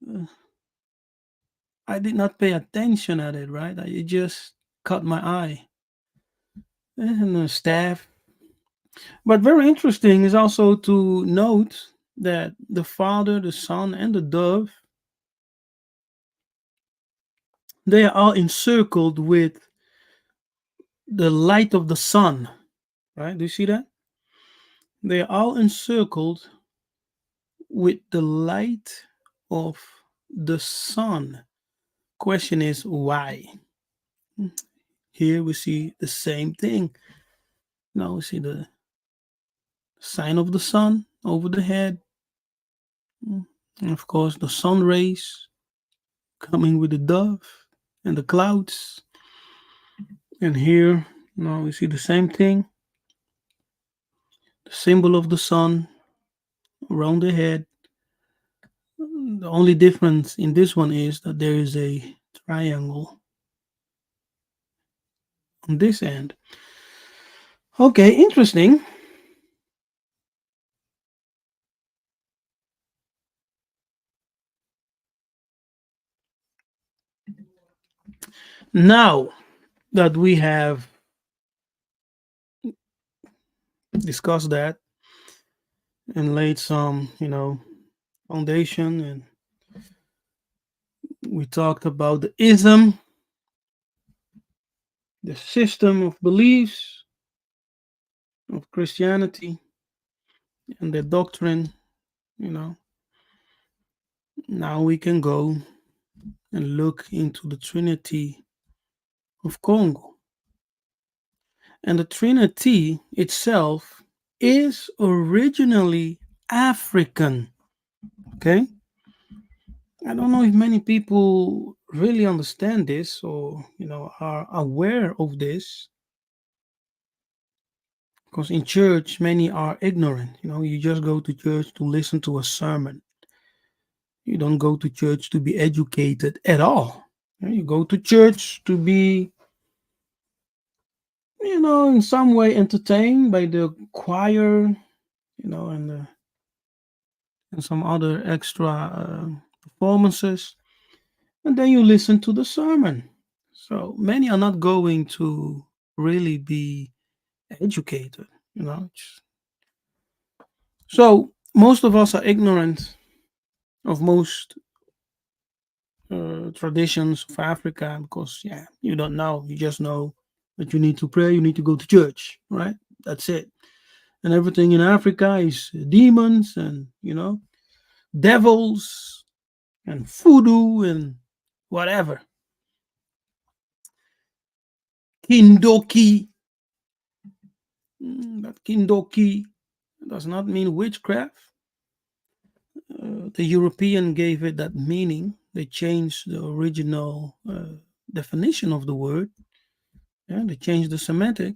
Uh, I did not pay attention at it, right? It just caught my eye. And the staff. But very interesting is also to note that the Father, the Son, and the dove, they are all encircled with the light of the sun, right? Do you see that? They are all encircled with the light of the sun. Question is why? Here we see the same thing. Now we see the sign of the sun over the head. And of course, the sun rays coming with the dove and the clouds. And here, now we see the same thing. The symbol of the sun around the head. The only difference in this one is that there is a triangle on this end. Okay, interesting. Now that we have discussed that and laid some, foundation, and we talked about the ism, the system of beliefs of Christianity, and the doctrine, you know, now we can go and look into the Trinity of Kongo. And the Trinity itself is originally African. Okay? I don't know if many people really understand this or, are aware of this. Because in church, many are ignorant. You just go to church to listen to a sermon. You don't go to church to be educated at all. You go to church to be, in some way entertained by the choir, and some other extra performances. And then you listen to the sermon. So many are not going to really be educated, So most of us are ignorant of most traditions of Africa because, you don't know. You just know that you need to pray, you need to go to church, right? That's it. And everything in Africa is demons and, devils and voodoo and whatever. Kindoki. That Kindoki does not mean witchcraft. The European gave it that meaning. They changed the original definition of the word. They changed the semantic.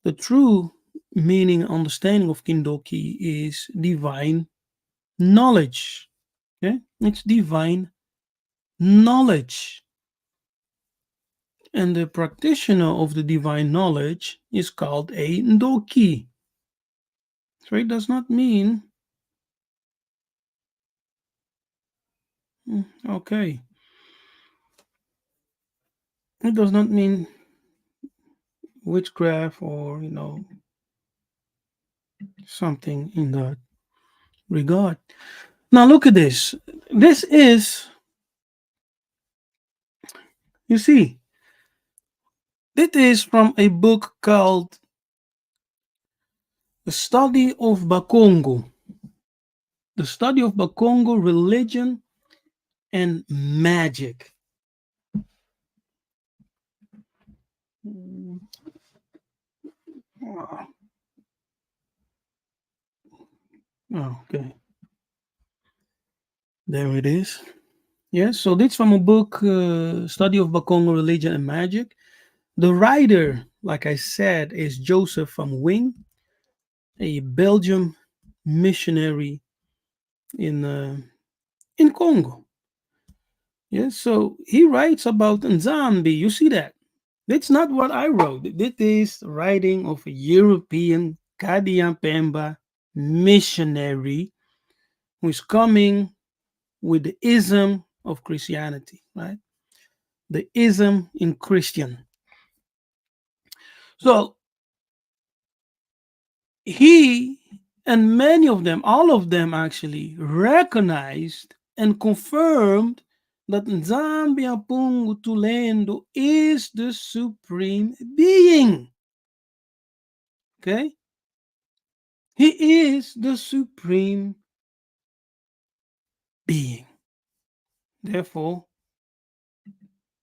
The true meaning, understanding of Kindoki is divine knowledge. Okay, it's divine knowledge, and the practitioner of the divine knowledge is called a Ndoki. So it does not mean Okay. It does not mean witchcraft or, something in that regard. Now look at this. This is, you see, it is from a book called The Study of Bakongo. The Study of Bakongo, Religion and Magic. Oh, okay. There it is. Yes, so this from a book, Study of Bakongo, Religion and Magic. The writer, like I said, is Joseph van Wing, a Belgian missionary in Congo. Yes, so he writes about Nzambi. You see that? That's not what I wrote. This is writing of a European Kadiampemba missionary who is coming with the ism of Christianity, right? The ism in Christian. So he and many of them, all of them actually, recognized and confirmed that Nzambi Apungu Tulendo is the supreme being. Okay? He is the supreme being. Therefore,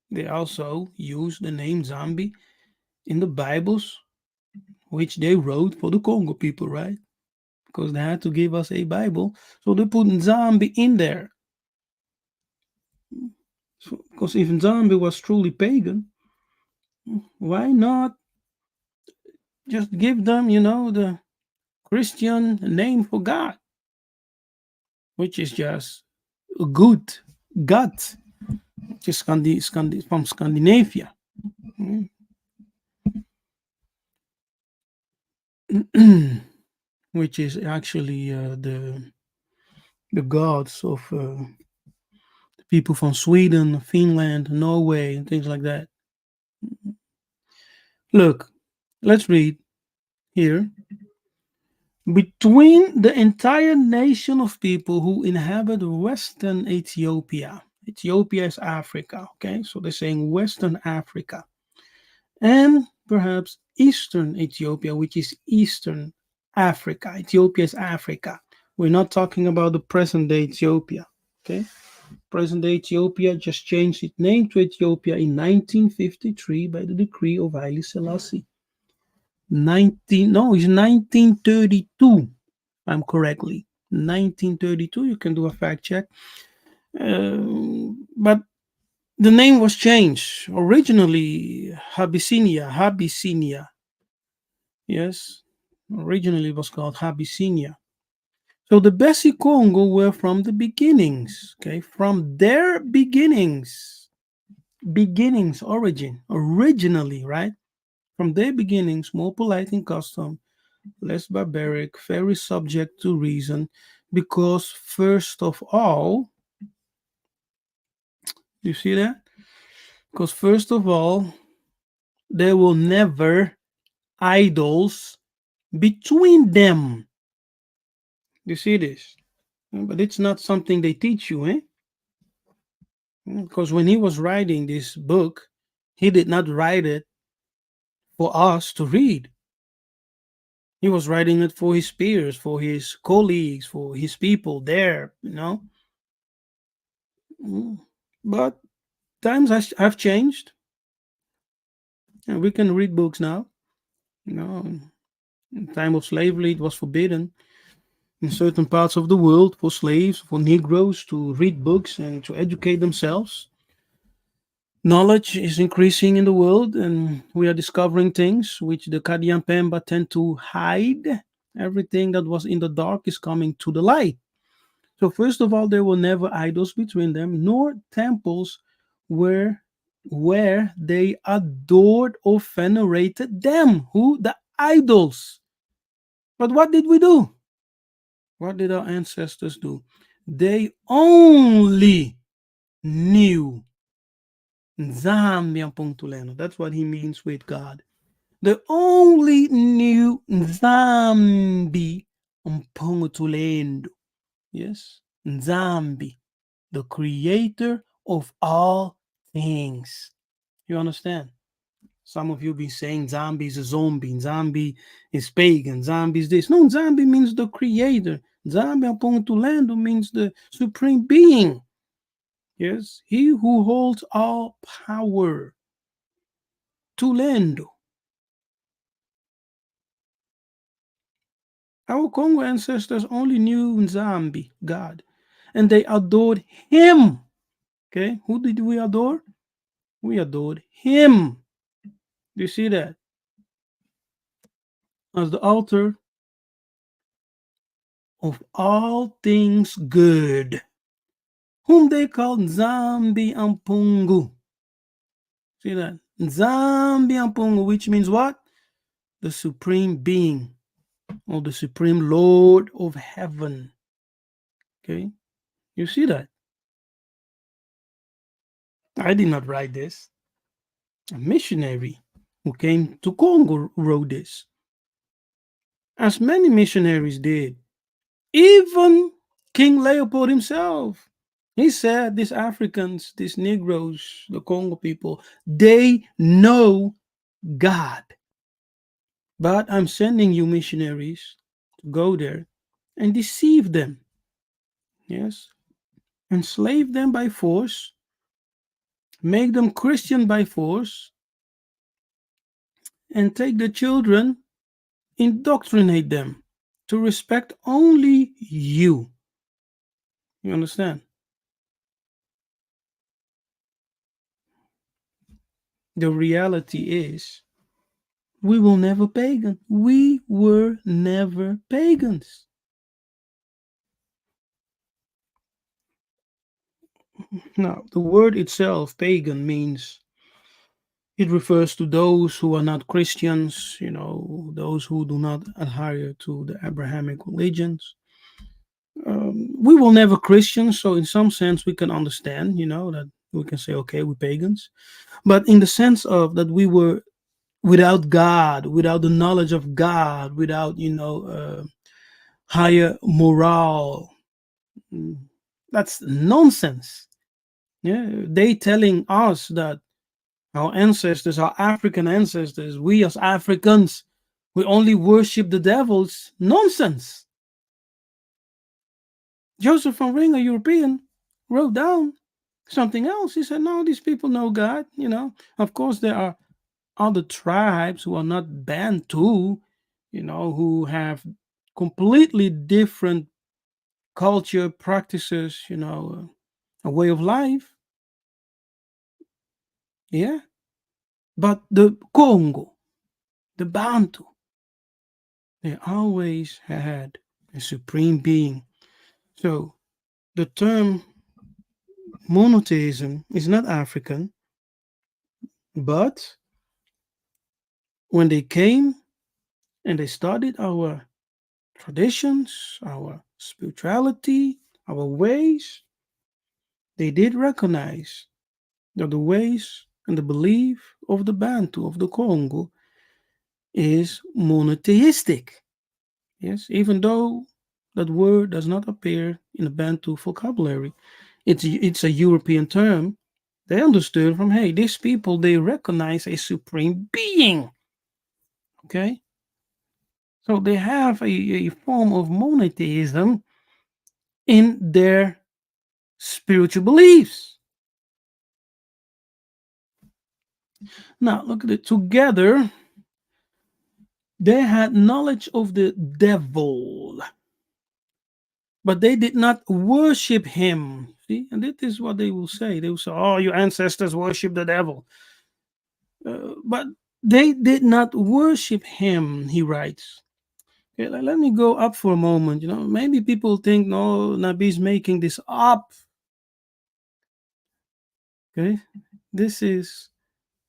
they also use the name Zambi in the Bibles, which they wrote for the Congo people, right? Because they had to give us a Bible. So they put Nzambi in there. So, because if Nzambi was truly pagan, why not just give them, the Christian name for God, which is just a good God, just from Scandinavia. Which is actually the gods of people from Sweden, Finland, Norway, and things like that. Look, let's read here. Between the entire nation of people who inhabit Western Ethiopia, Ethiopia is Africa, okay? So they're saying Western Africa, and perhaps Eastern Ethiopia, which is Eastern Africa. Ethiopia is Africa. We're not talking about the present day Ethiopia, okay? Present day Ethiopia just changed its name to Ethiopia in 1953 by the decree of Haile Selassie. It's 1932, if I'm correctly. 1932, you can do a fact check. But the name was changed. Originally, Abyssinia. Yes, originally it was called Abyssinia. So the Bessie Congo were from the beginnings, okay? From their originally, right? From their beginnings, more polite in custom, less barbaric, very subject to reason, because first of all, you see that? Because first of all, there will never idols between them. You see this? But it's not something they teach you, eh? Because when he was writing this book, he did not write it for us to read. He was writing it for his peers, for his colleagues, for his people there. But times have changed, and we can read books now. In time of slavery, it was forbidden in certain parts of the world for slaves, for Negroes to read books and to educate themselves. Knowledge is increasing in the world, and we are discovering things which the Kadian Pemba tend to hide. Everything that was in the dark is coming to the light. So, first of all, there were never idols between them, nor temples where they adored or venerated them. Who? The idols. But what did we do? What did our ancestors do? They only new Nzambi ampuntuleno. That's what he means with God. The only new Nzambi ampungutulendo. Yes, Nzambi, the creator of all things. You understand? Some of you be saying zombie is a zombie, zombie is pagan, zombie is this. No, zombie means the creator. Zombie apontulendo means the supreme being. Yes, he who holds all power. Tulendo. Our Kongo ancestors only knew Nzambi, God, and they adored him. Okay, who did we adore? We adored him. Do you see that? As the altar of all things good, whom they called Nzambi Ampungu. See that? Nzambi Ampungu, which means what? The supreme being or the supreme Lord of heaven. Okay, you see that? I did not write this. A missionary who came to Congo wrote this, as many missionaries did. Even King Leopold himself. He said these Africans, these Negroes, the Congo people, they know God. But I'm sending you missionaries to go there and deceive them. Yes. Enslave them by force, make them Christian by force, and take the children, indoctrinate them to respect only you. You understand? The reality is we will never pagan. We were never pagans. Now, the word itself, pagan, means it refers to those who are not Christians, those who do not adhere to the Abrahamic religions. We were never Christians, so in some sense we can understand, that we can say, okay, we're pagans. But in the sense of that we were without God, without the knowledge of God, without, higher morale, mm, that's nonsense. Yeah, they telling us that our ancestors, our African ancestors, we as Africans, we only worship the devils. Nonsense. Joseph van Ring, a European, wrote down something else. He said, no, these people know God. Of course, there are other tribes who are not Bantu, who have completely different culture, practices, a way of life. Yeah. But the Congo, the Bantu, they always had a supreme being. So the term monotheism is not African, but when they came and they studied our traditions, our spirituality, our ways, they did recognize that the ways and the belief of the Bantu, of the Congo, is monotheistic. Yes, even though that word does not appear in the Bantu vocabulary, it's a European term. They understood from, hey, these people, they recognize a supreme being. Okay, so they have a form of monotheism in their spiritual beliefs. Now look at it. Together they had knowledge of the devil, but they did not worship him. See, and this is what they will say. They will say, oh, your ancestors worship the devil. But they did not worship him, he writes. Okay, let me go up for a moment. Maybe people think, no, Nabi's making this up. Okay, this is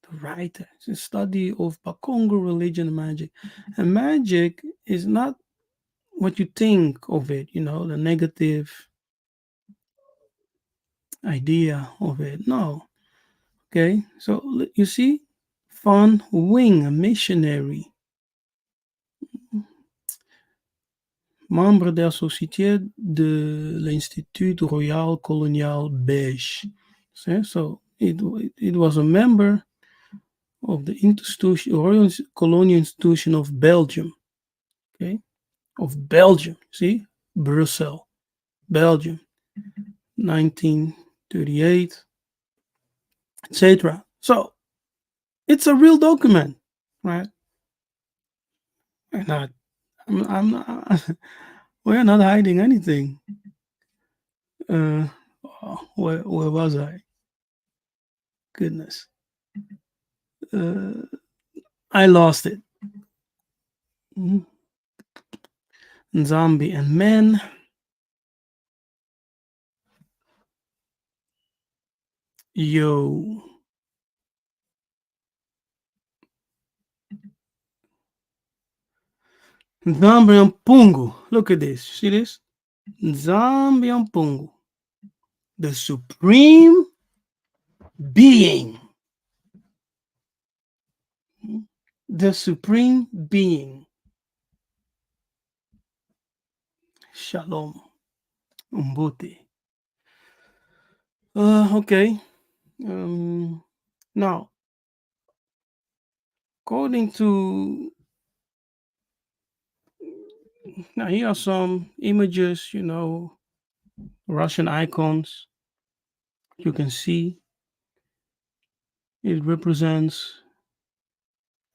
the writer. It's a study of Kongo religion and magic. And magic is not what you think of it, the negative idea of it. No. Okay, so you see, Van Wing, a missionary, membre de la Société de l'Institut Royal Colonial Belge. So it was a member of the Royal Colonial Institution of Belgium. Okay, of Belgium. See, Brussels, Belgium, 1938, etc. So it's a real document, right? And I'm not, we're not hiding anything. Uh, where was I? Goodness, uh, I lost it. Mhm. Zombie and men. Yo, Zombie and Pungu. Look at this. See this? Zombie and Pungu, the supreme being. The supreme being. Shalom. Umbote. Okay. Now, according to now, here are some images. Russian icons. You can see it represents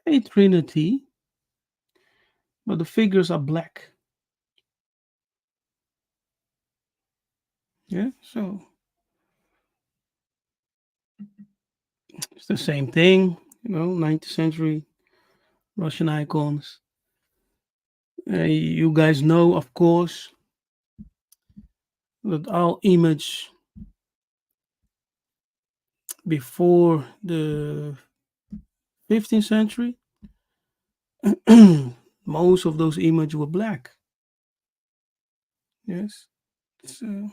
a trinity, but the figures are black. Yeah, so it's the same thing. 19th century Russian icons. You guys know, of course, that our image before the 15th century, most of those images were black. Yes. So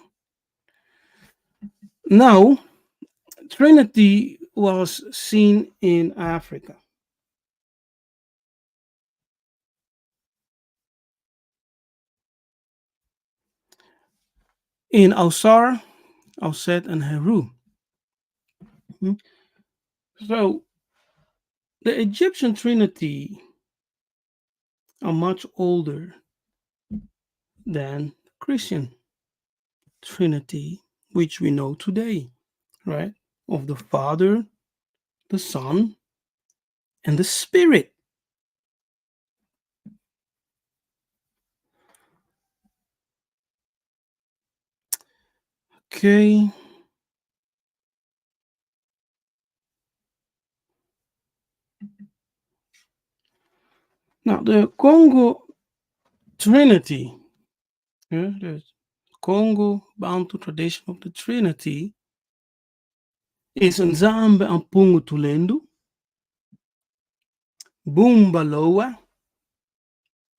now, Trinity was seen in Africa. In Ausar, Auset, and Heru. Mhm. So the Egyptian Trinity are much older than Christian Trinity, which we know today, right? Of the Father, the Son, and the Spirit. Okay. Now, the Kongo Trinity, the Congo Bantu tradition of the Trinity, is Nzambe Ampungu Tulendu, Bumbaloa,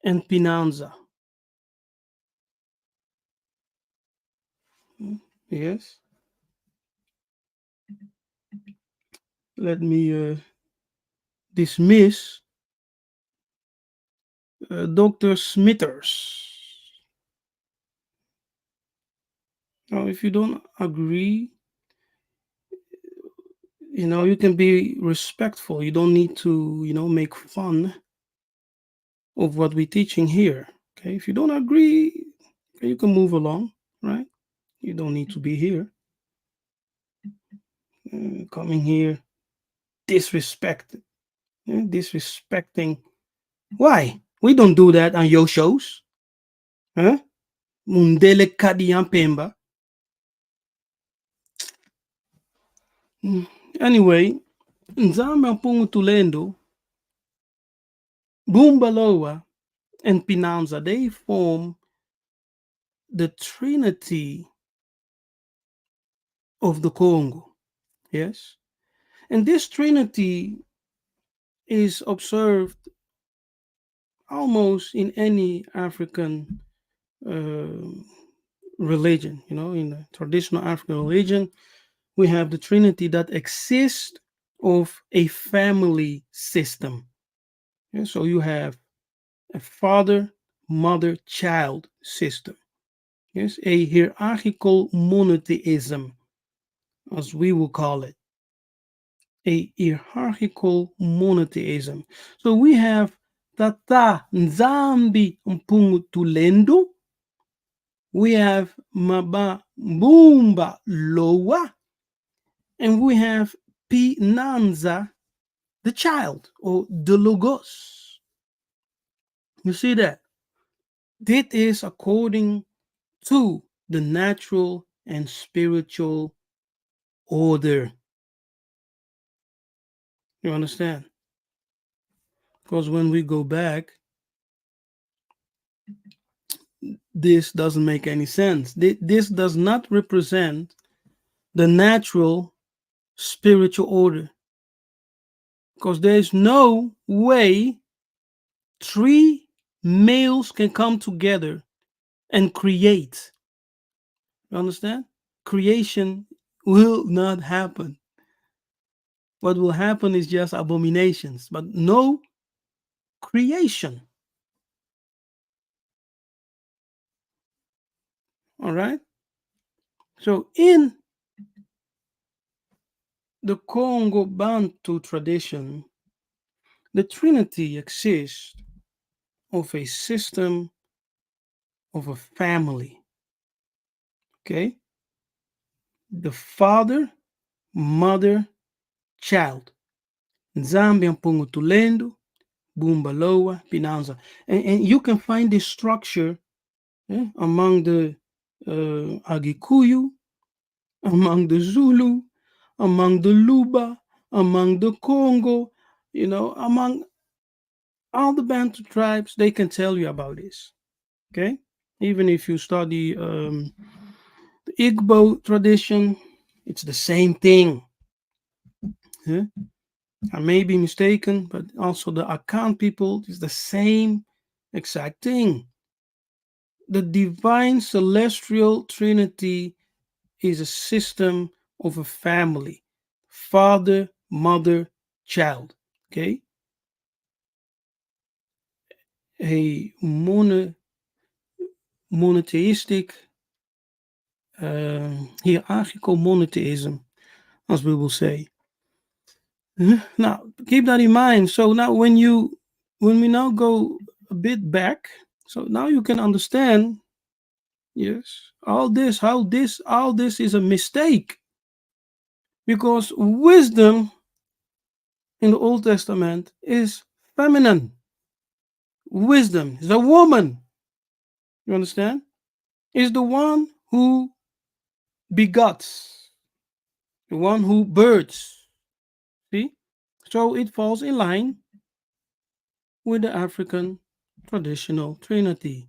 and Pinanza. Yes. Let me dismiss Dr. Smithers. Now, if you don't agree, you can be respectful. You don't need to, make fun of what we're teaching here. Okay. If you don't agree, okay, you can move along, right? You don't need to be here. Coming here, disrespecting. Why? We don't do that on your shows. Huh? Mundele Kadian Pemba. Anyway, Nzambe Mpungu Tulendo, Bumbaloa, and Pinanza, they form the trinity of the Congo. Yes. And this trinity is observed almost in any African uh, religion. In the traditional African religion, we have the Trinity that exists of a family system. Yeah, so you have a father, mother, child system. Yes, a hierarchical monotheism, as we will call it, a hierarchical monotheism. So we have Tata Nzambi Mpungutulendo, we have Maba Mbumba Loa, and we have Pinanza, the child, or the Logos. You see that? This is according to the natural and spiritual order. You understand? Because when we go back, this doesn't make any sense. This does not represent the natural spiritual order. Because there's no way three males can come together and create. You understand? Creation will not happen. What will happen is just abominations, but no creation. All right? So in the Congo Bantu tradition, the Trinity exists of a system of a family. Okay? The father, mother, child. Nzambi Mpungu Tulendo, Bumbaloa, Pinanza. And you can find this structure among the Agikuyu, among the Zulu, among the Luba, among the Kongo, among all the Bantu tribes. They can tell you about this. Okay? Even if you study the Igbo tradition, it's the same thing. Yeah? I may be mistaken, but also the Akan people is the same exact thing. The divine celestial trinity is a system of a family: father, mother, child. Okay? A monotheistic, hierarchical monotheism, as we will say. Now, keep that in mind. So now, when we now go a bit back, so now you can understand, yes, all this is a mistake, because wisdom in the Old Testament is feminine. Wisdom is a woman. You understand? Is the one who begots, the one who births. See? So it falls in line with the African traditional trinity: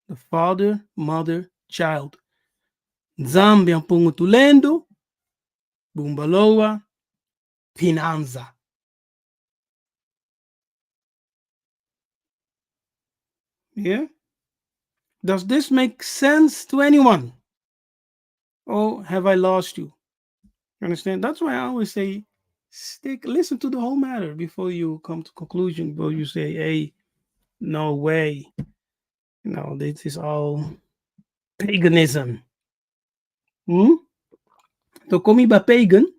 the father, mother, child. Nzambi Mpungutulendo, Bumbaloa, Pinanza. Yeah? Does this make sense to anyone? Or have I lost you? You understand? That's why I always say, listen to the whole matter before you come to conclusion, before you say, hey, no way. This is all paganism. Hmm? So call me by pagan.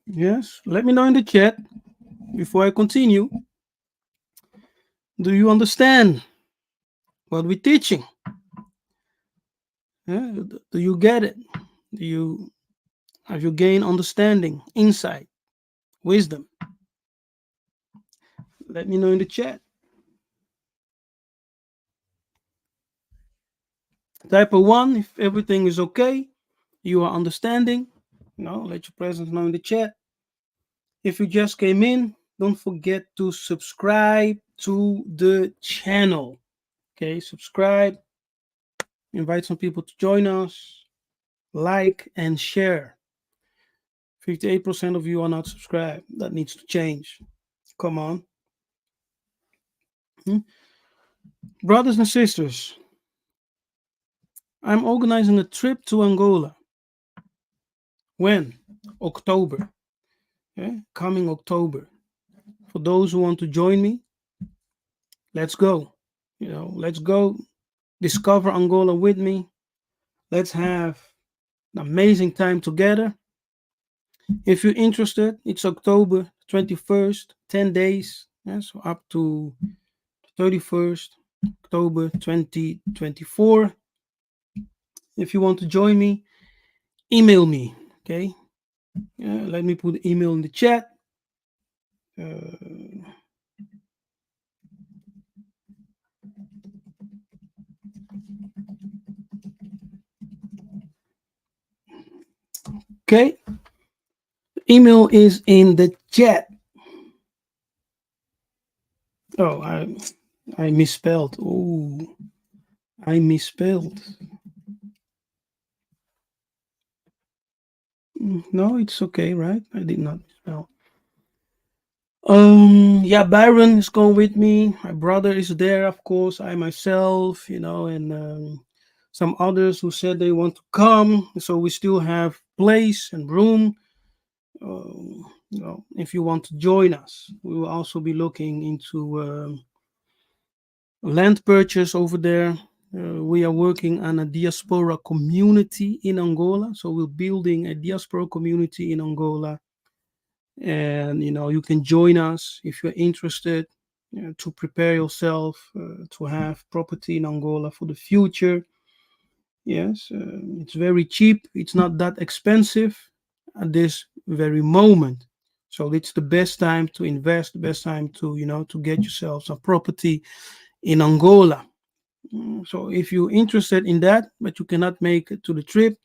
Yes. Let me know in the chat before I continue. Do you understand what we're teaching? Yeah? Do you get it? Have you gained understanding, insight, wisdom? Let me know in the chat. Type a 1 if everything is okay. You are understanding. Let your presence know in the chat. If you just came in, don't forget to subscribe to the channel. Okay, subscribe. Invite some people to join us. Like and share. 58% of you are not subscribed. That needs to change. Come on. Brothers and sisters, I'm organizing a trip to Angola. When? October. Coming October. For those who want to join me, let's go. Let's go discover Angola with me. Let's have an amazing time together. If you're interested, it's October 21st, 10 days. So up to 31st October 2024. If you want to join me, email me. Okay. Let me put the email in the chat. Okay. Email is in the chat. Oh, I misspelled. Oh, I misspelled. No, it's okay, right? I did not misspell. Yeah, Byron is going with me. My brother is there, of course. I myself, and some others who said they want to come. So we still have place and room. If you want to join us, we will also be looking into land purchase over there. We are working on a diaspora community in Angola. So we're building a diaspora community in Angola. And you can join us if you're interested, to prepare yourself to have property in Angola for the future. Yes, it's very cheap. It's not that expensive at this very moment. So it's the best time to invest, the best time to get yourself some property in Angola. So if you're interested in that, but you cannot make it to the trip,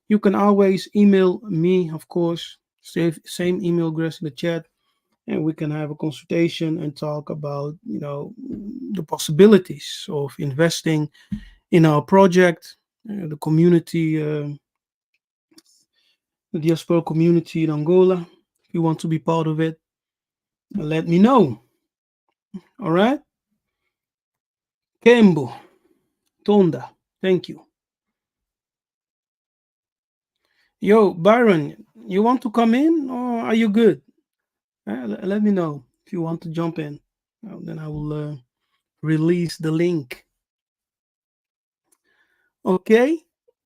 you can always email me, of course. Same email address in the chat, and we can have a consultation and talk about the possibilities of investing in our project, the community, the diaspora community in Angola. If you want to be part of it, let me know. All right. Kembo, Tonda, thank you. Yo, Byron, you want to come in or are you good? Let me know if you want to jump in. Then I will release the link. Okay.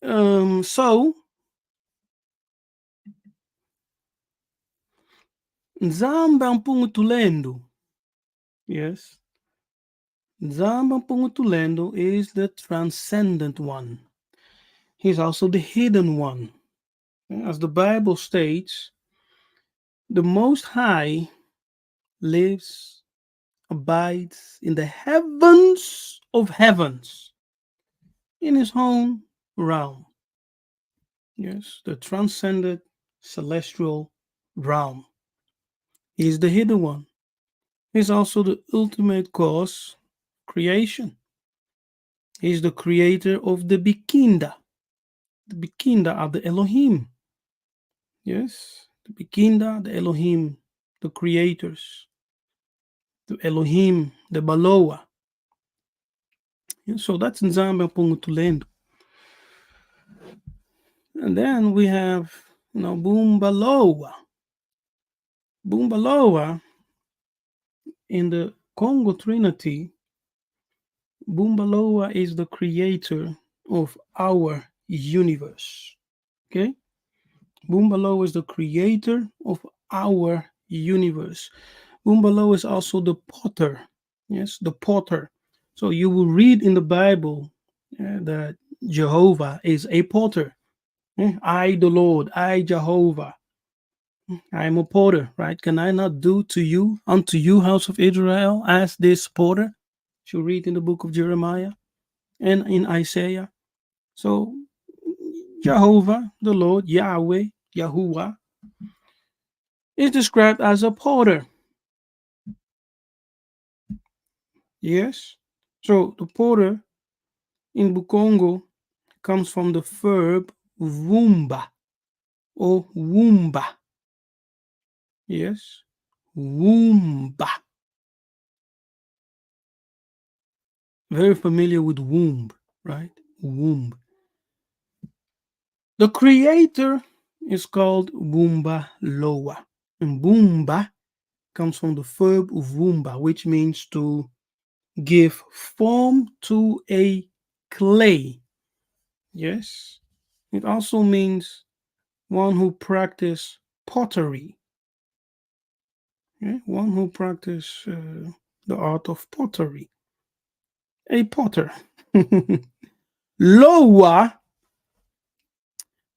So Nzambe Tulendo. Yes. Nzambe Tulendo is the transcendent one. He's also the hidden one. As the Bible states, the Most High lives, abides in the heavens of heavens, in his own realm. Yes, the transcendent celestial realm. He is the hidden one. He is also the ultimate cause creation. He is the creator of the Bikinda. The Bikinda are the Elohim. Yes, the Bikinda, the Elohim, the creators, the Elohim, the Baloa. So that's Nzambe Pungutulendo. And then we have, Bumbaloa. Bumbaloa in the Kongo Trinity. Bumbaloa is the creator of our universe. Okay? Bumbaloa is the creator of our universe. Bumbaloa is also the potter. Yes, the potter. So you will read in the Bible that Jehovah is a potter. I, the Lord, I, Jehovah, I am a potter, right? Can I not do to you, unto you, house of Israel, as this potter? You read in the book of Jeremiah and in Isaiah. So Jehovah, the Lord, Yahweh, Yahuwah, is described as a potter. Yes. So the potter in Bukongo comes from the verb wumba or wumba. Yes. Wumba. Very familiar with womb, right? Womb. The creator is called Wumba Loa. And Wumba comes from the verb wumba, which means to give form to a clay. Yes. It also means one who practice pottery. Yeah? One who practice the art of pottery. A potter. Loa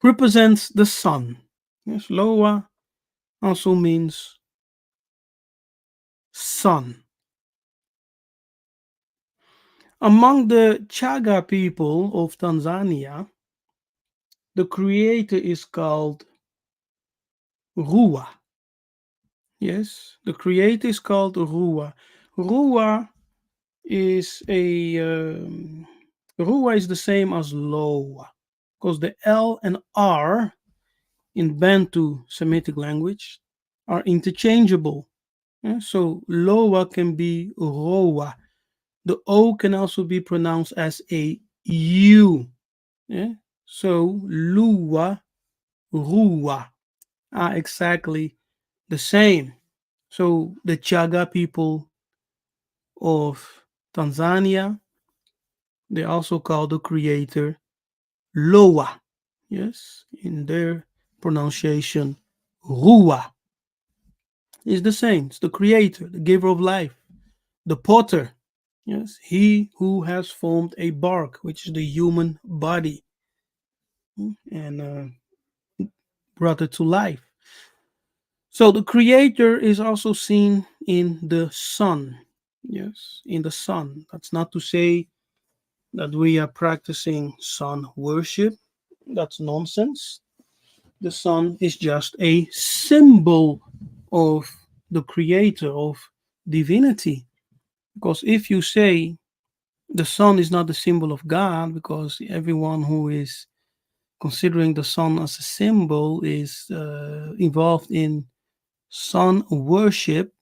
represents the sun. Yes, Loa also means sun. Among the Chaga people of Tanzania, the creator is called Rua. Yes, the creator is called Rua. Rua is a Rua is the same as Loa because the L and R in Bantu Semitic language are interchangeable. Yeah, so Loa can be Roa. The O can also be pronounced as a U. Yeah? So Lua, Rua are exactly the same. So the Chaga people of Tanzania, they also call the creator Loa. Yes, in their pronunciation, Rua is the same. It's the creator, the giver of life, the potter. Yes, he who has formed a bark, which is the human body, and brought it to life. So the creator is also seen in the sun. Yes, in the sun. That's not to say that we are practicing sun worship. That's nonsense. The sun is just a symbol of the creator, of divinity. Because if you say the sun is not the symbol of God, because everyone who is considering the sun as a symbol is involved in sun worship,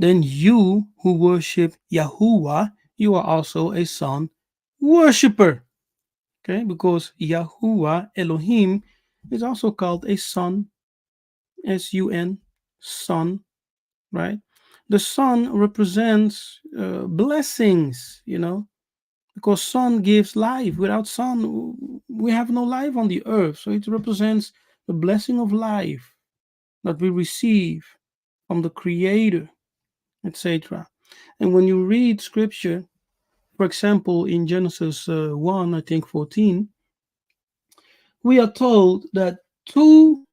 then you who worship Yahuwah, you are also a sun worshipper. Okay, because Yahuwah Elohim is also called a sun, S-U-N, sun, right? The sun represents blessings, because sun gives life. Without sun, we have no life on the earth. So it represents the blessing of life that we receive from the Creator, etc. And when you read scripture, for example, in Genesis 1, I think 14, we are told that two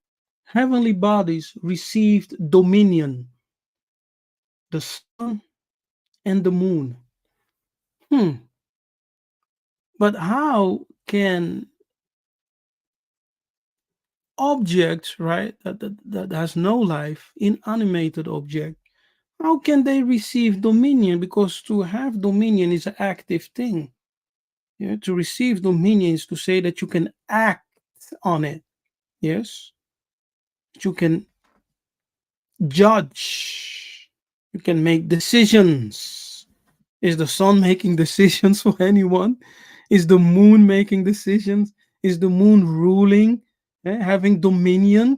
heavenly bodies received dominion, the sun and the moon. Hmm. But how can objects, right, that has no life, inanimated object, how can they receive dominion? Because to have dominion is an active thing. Yeah? To receive dominion is to say that you can act on it. Yes, you can judge, you can make decisions. Is the sun making decisions for anyone? Is the moon making decisions? Is the moon ruling, having dominion?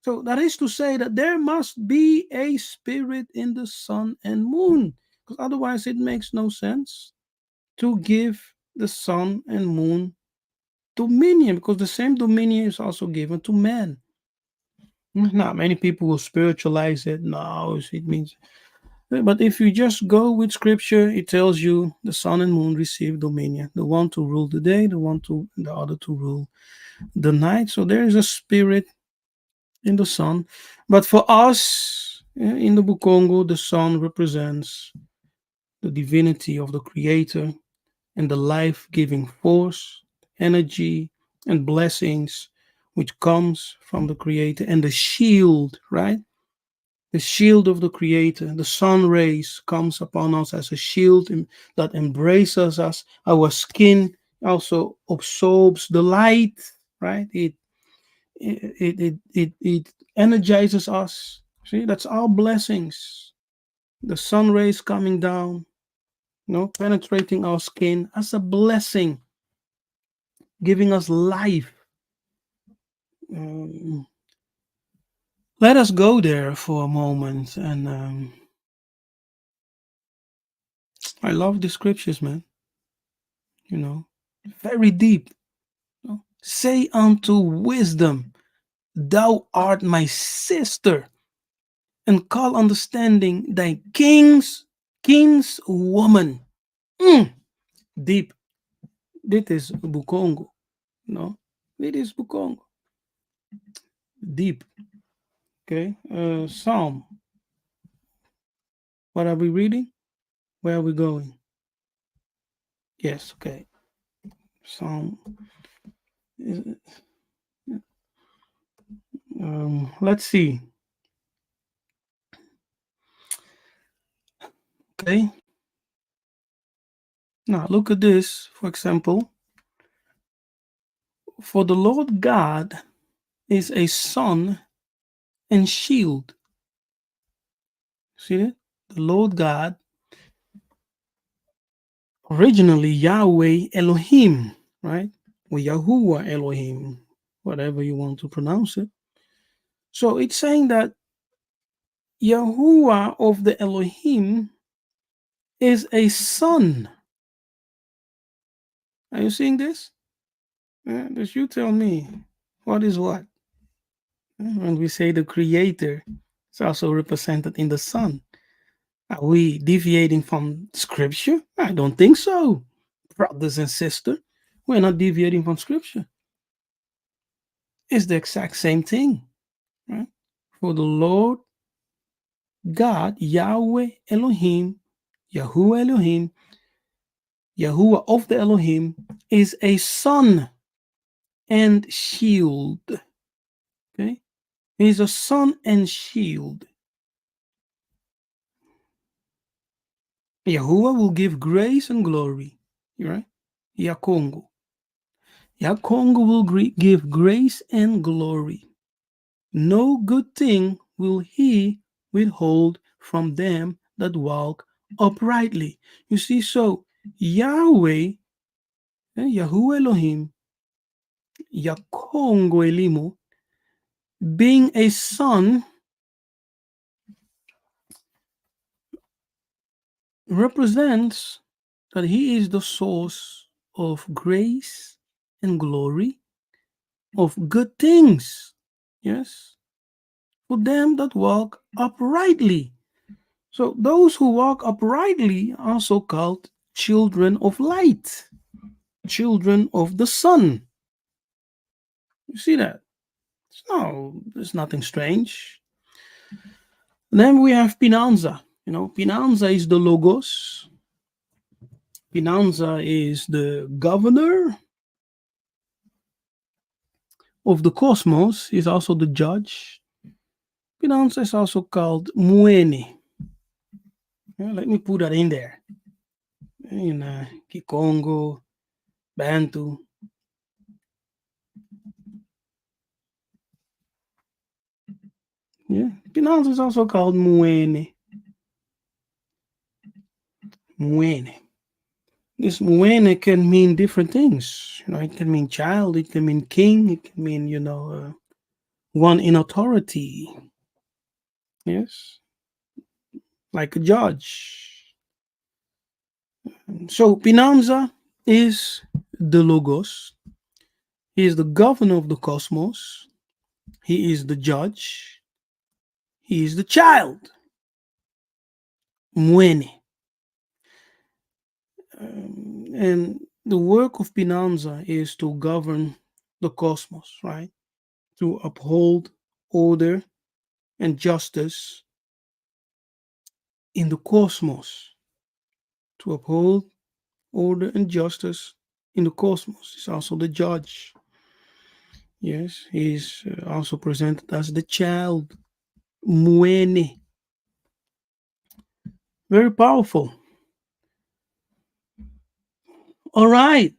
So that is to say that there must be a spirit in the sun and moon, because otherwise it makes no sense to give the sun and moon dominion, because the same dominion is also given to man. Now, many people will spiritualize it. No, it means. But if you just go with scripture, it tells you the sun and moon receive dominion. The one to rule the day, the other to rule the night. So there is a spirit in the sun. But for us in the Bukongo, the sun represents the divinity of the creator and the life-giving force, energy, and blessings which comes from the creator, and the shield, right? The shield of the creator, the sun rays comes upon us as a shield that embraces us. Our skin also absorbs the light, right? It energizes us. See, that's all blessings. The sun rays coming down, penetrating our skin as a blessing, giving us life. Um, Let us go there for a moment. And I love the scriptures, man. You know, very deep. Say unto wisdom, thou art my sister, and call understanding thy king's woman. Mm, deep. Dit is Bukongo. No, dit is Bukongo. Deep. Okay. Psalm. What are we reading? Where are we going? Yes. Okay. Psalm. Let's see. Okay. Now look at this. For example, for the Lord God is a sun and shield. See that? The Lord God, originally Yahweh Elohim, right? Or Yahuwah Elohim, whatever you want to pronounce it. So it's saying that Yahuwah of the Elohim is a sun. Are you seeing this? Just you tell me what is what. When we say the creator, it's also represented in the sun. Are we deviating from scripture? I don't think so, brothers and sisters. We're not deviating from scripture. It's the exact same thing, right? For the Lord God, Yahweh Elohim, Yahuwah Elohim, Yahuwah of the Elohim is a sun and shield. Okay? He's a sun and shield. Yahuwah will give grace and glory. Right? Kongo. Kongo will give grace and glory. No good thing will he withhold from them that walk uprightly. You see, so Yahweh, Yahuwah Elohim, Yakongo Elimo, being a son, represents that he is the source of grace and glory, of good things. Yes, for them that walk uprightly. So those who walk uprightly are also called children of light, children of the sun. You see that? No, there's nothing strange. And then we have Pinanza. Pinanza is the logos. Pinanza is the governor of the cosmos. He's also the judge. Pinanza is also called Muene. Let me put that in there. In Kikongo, Bantu. Yeah, Pinanza is also called Muene. Muene. This Muene can mean different things. It can mean child, it can mean king, it can mean, one in authority. Yes, like a judge. So Pinanza is the Logos. He is the governor of the cosmos. He is the judge. He is the child. Muene. And the work of Pinanza is to govern the cosmos, right? To uphold order and justice in the cosmos. To uphold order and justice in the cosmos. He's also the judge. Yes, he's also presented as the child. Muene. Very powerful. All right.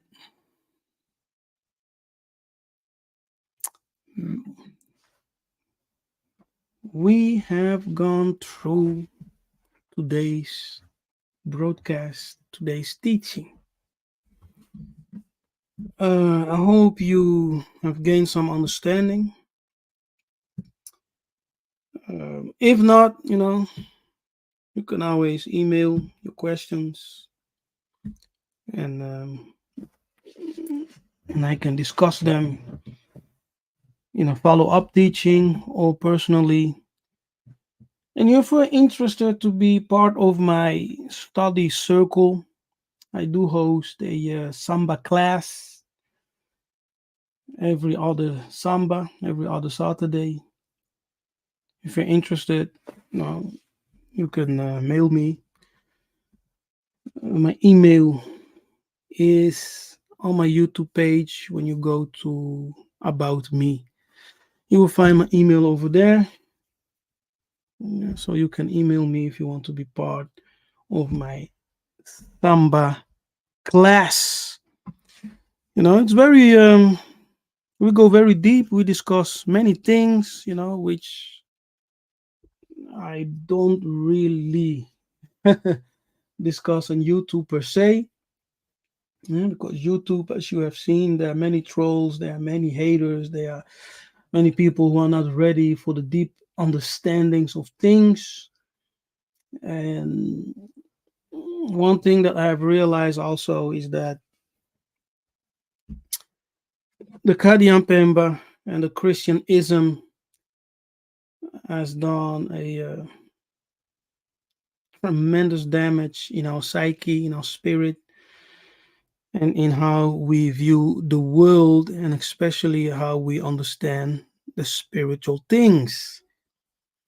We have gone through today's broadcast. today's teaching. I hope you have gained some understanding. If not, you can always email your questions, and and I can discuss them in a follow-up teaching or personally. And if you're interested to be part of my study circle, I do host a samba class every other Saturday. If you're interested, you can mail me. My email is on my YouTube page. When you go to About Me, you will find my email over there. Yeah, so you can email me if you want to be part of my samba class. It's very we go very deep. We discuss many things, which I don't really discuss on YouTube per se. Because YouTube, as you have seen, there are many trolls, there are many haters, there are many people who are not ready for the deep understandings of things. And one thing that I have realized also is that the Kadiampemba and the Christianism has done a tremendous damage in our psyche, in our spirit, and in how we view the world, and especially how we understand the spiritual things.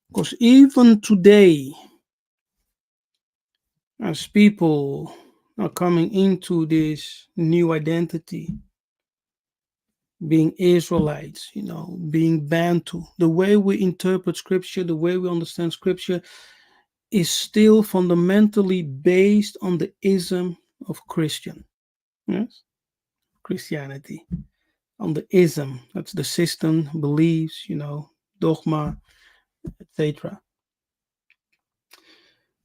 Because even today, as people are coming into this new identity, being Israelites, being Bantu, the way we interpret scripture, the way we understand scripture is still fundamentally based on the ism of Christian. Yes? Christianity. On the ism. That's the system, beliefs, dogma, etc.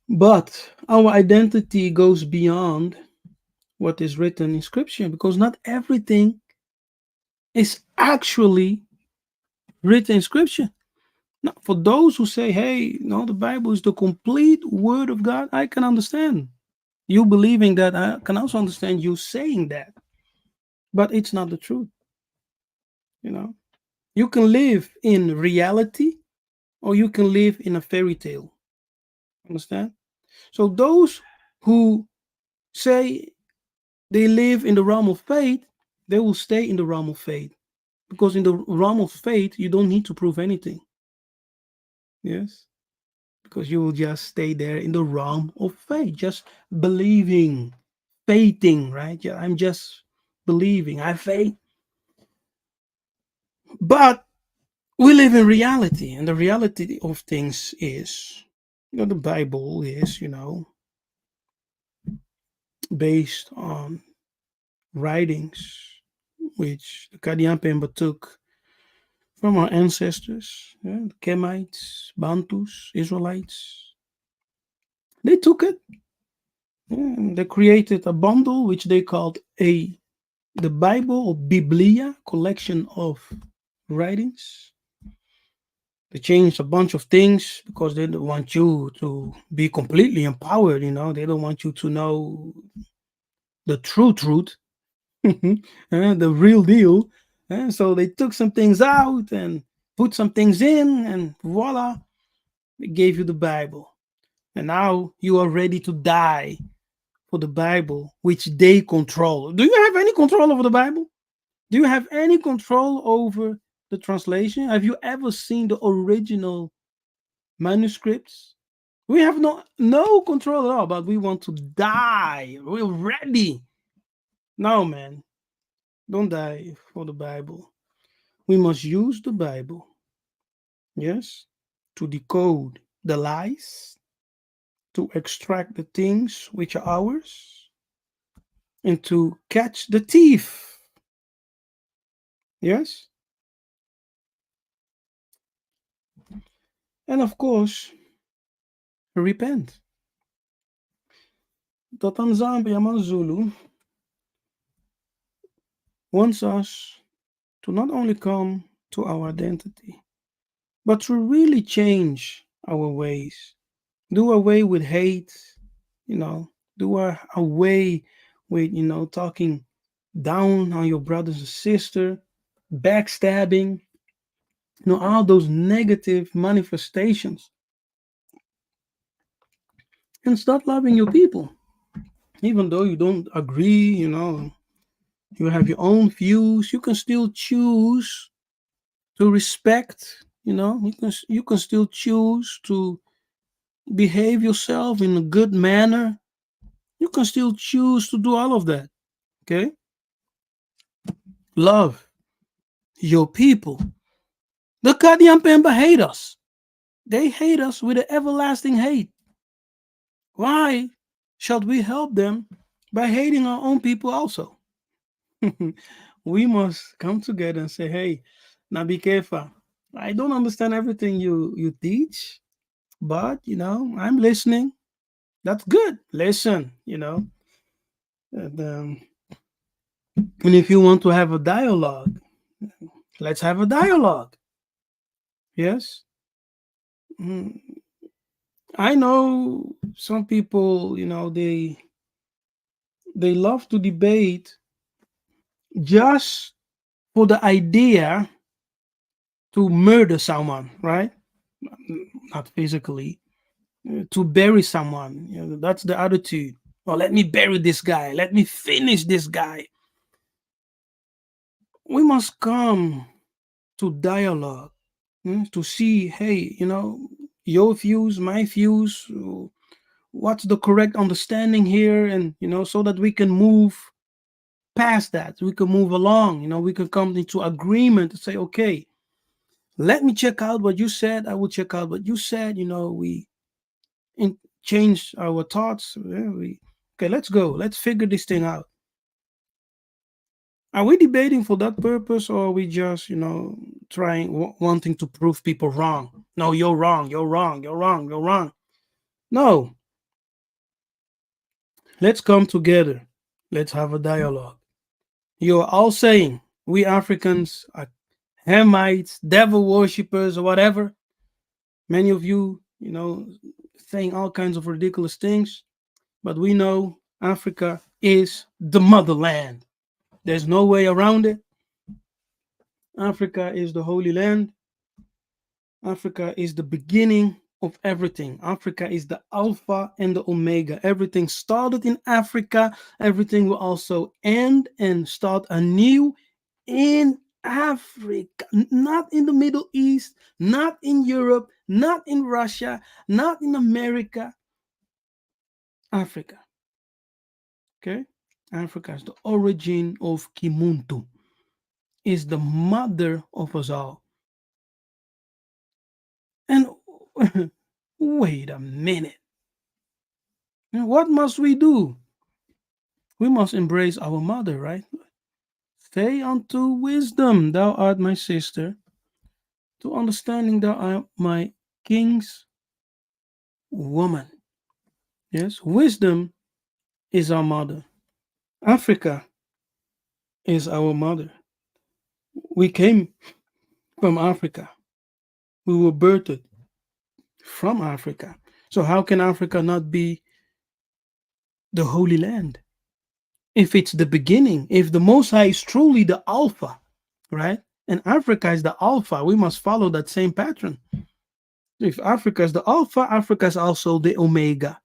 But our identity goes beyond what is written in scripture, because not everything is actually written in scripture. Now, for those who say, hey, no, the Bible is the complete word of God, I can understand you believing that. I can also understand you saying that, but it's not the truth. You can live in reality, or you can live in a fairy tale. Understand? So those who say they live in the realm of faith, they will stay in the realm of faith, because in the realm of faith you don't need to prove anything. Yes, because you will just stay there in the realm of faith, just believing, faithing, right? Yeah, I'm just believing, I faith. But we live in reality, and the reality of things is, the Bible is, based on writings which the Kadiampemba took from our ancestors, the Kemites, Bantus, Israelites. They took it, and they created a bundle which they called the Bible, or Biblia, collection of writings. They changed a bunch of things because they don't want you to be completely empowered. They don't want you to know the true truth, the real deal. And so they took some things out and put some things in, and voila, they gave you the Bible. And now you are ready to die for the Bible, which they control. Do you have any control over the Bible? Do you have any control over the translation? Have you ever seen the original manuscripts? We have no control at all, but we want to die. We're ready. No, man, don't die for the Bible. We must use the Bible, yes, to decode the lies, to extract the things which are ours, and to catch the thief. Yes? And of course, repent. Tatanzambi Amazulu wants us to not only come to our identity, but to really change our ways. Do away with hate, you know, away with, talking down on your brothers and sister, backstabbing, all those negative manifestations, and start loving your people. Even though you don't agree, you have your own views, you can still choose to respect, you can still choose to behave yourself in a good manner. You can still choose to do all of that. Okay? Love your people. The Kadian Pemba hate us. They hate us with an everlasting hate. Why should we help them by hating our own people also? We must come together and say, hey, now be careful. I don't understand everything you teach, but I'm listening. That's good. Listen, and if you want to have a dialogue, let's have a dialogue. Yes. Mm, I know some people, they love to debate just for the idea to murder someone, right? Not physically, to bury someone. That's the attitude. Well, let me bury this guy. Let me finish this guy. We must come to dialogue, to see, hey, your views, my views, what's the correct understanding here, and so that we can move past that, we can move along, we can come into agreement to say, okay, let me check out what you said, I will check out what you said, we change our thoughts. Okay, let's go, let's figure this thing out. Are we debating for that purpose, or are we just trying, wanting to prove people wrong? No, you're wrong, you're wrong, you're wrong, you're wrong. No, let's come together, let's have a dialogue. You're all saying we Africans are Hamites, devil worshippers, or whatever. Many of you, saying all kinds of ridiculous things, but we know Africa is the motherland. There's no way around it. Africa is the Holy Land. Africa is the beginning of everything. Africa is the Alpha and the Omega. Everything started in Africa. Everything will also end and start anew in Africa, not in the Middle East, not in Europe, not in Russia, not in America. Africa. Okay? Africa is the origin of Kimuntu, is the mother of us all. And wait a minute. What must we do? We must embrace our mother, right? Say unto wisdom, thou art my sister, to understanding, thou art my king's woman. Yes, wisdom is our mother. Africa is our mother. We came from Africa. We were birthed from Africa. So how can Africa not be the Holy Land? If it's the beginning, if the Most High is truly the Alpha, right? And Africa is the Alpha, we must follow that same pattern. If Africa is the Alpha, Africa is also the Omega.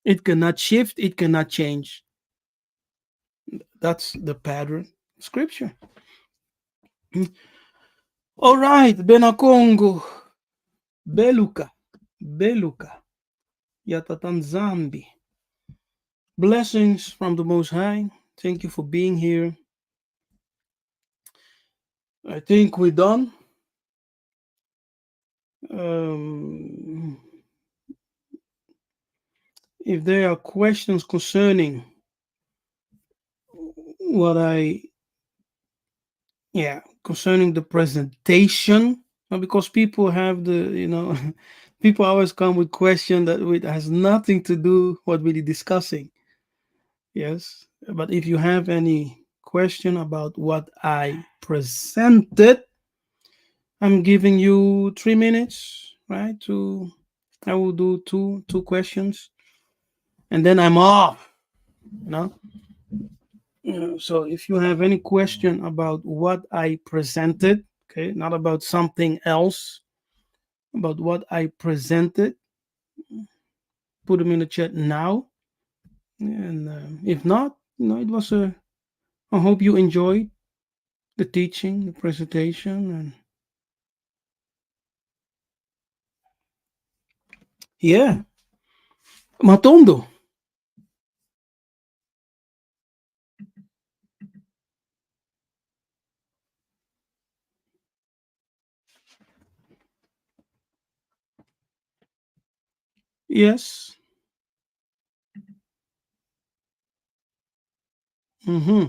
It cannot shift, it cannot change. That's the pattern of Scripture. All right, Bena Kongo, Beluka, Beluka, Yatatan Zambi. Blessings from the Most High. Thank you for being here. I think we're done. Um, if there are questions concerning what concerning the presentation, because people have people always come with question that has nothing to do what we're discussing. Yes. But if you have any question about what I presented, I'm giving you 3 minutes, right? I will do two questions, and then I'm off. You know. So if you have any question about what I presented, okay, not about something else, about what I presented, put them in the chat now. And if not, it was a. I hope you enjoyed the teaching, the presentation, and yeah, Matondo. Yes. Mm-hmm.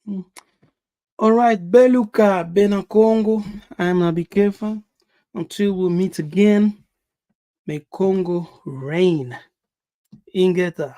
Mm. All right, Beluka, Bena Kongo. I'm Nabi Kefa. Until we meet again, may Congo reign. Ingeta.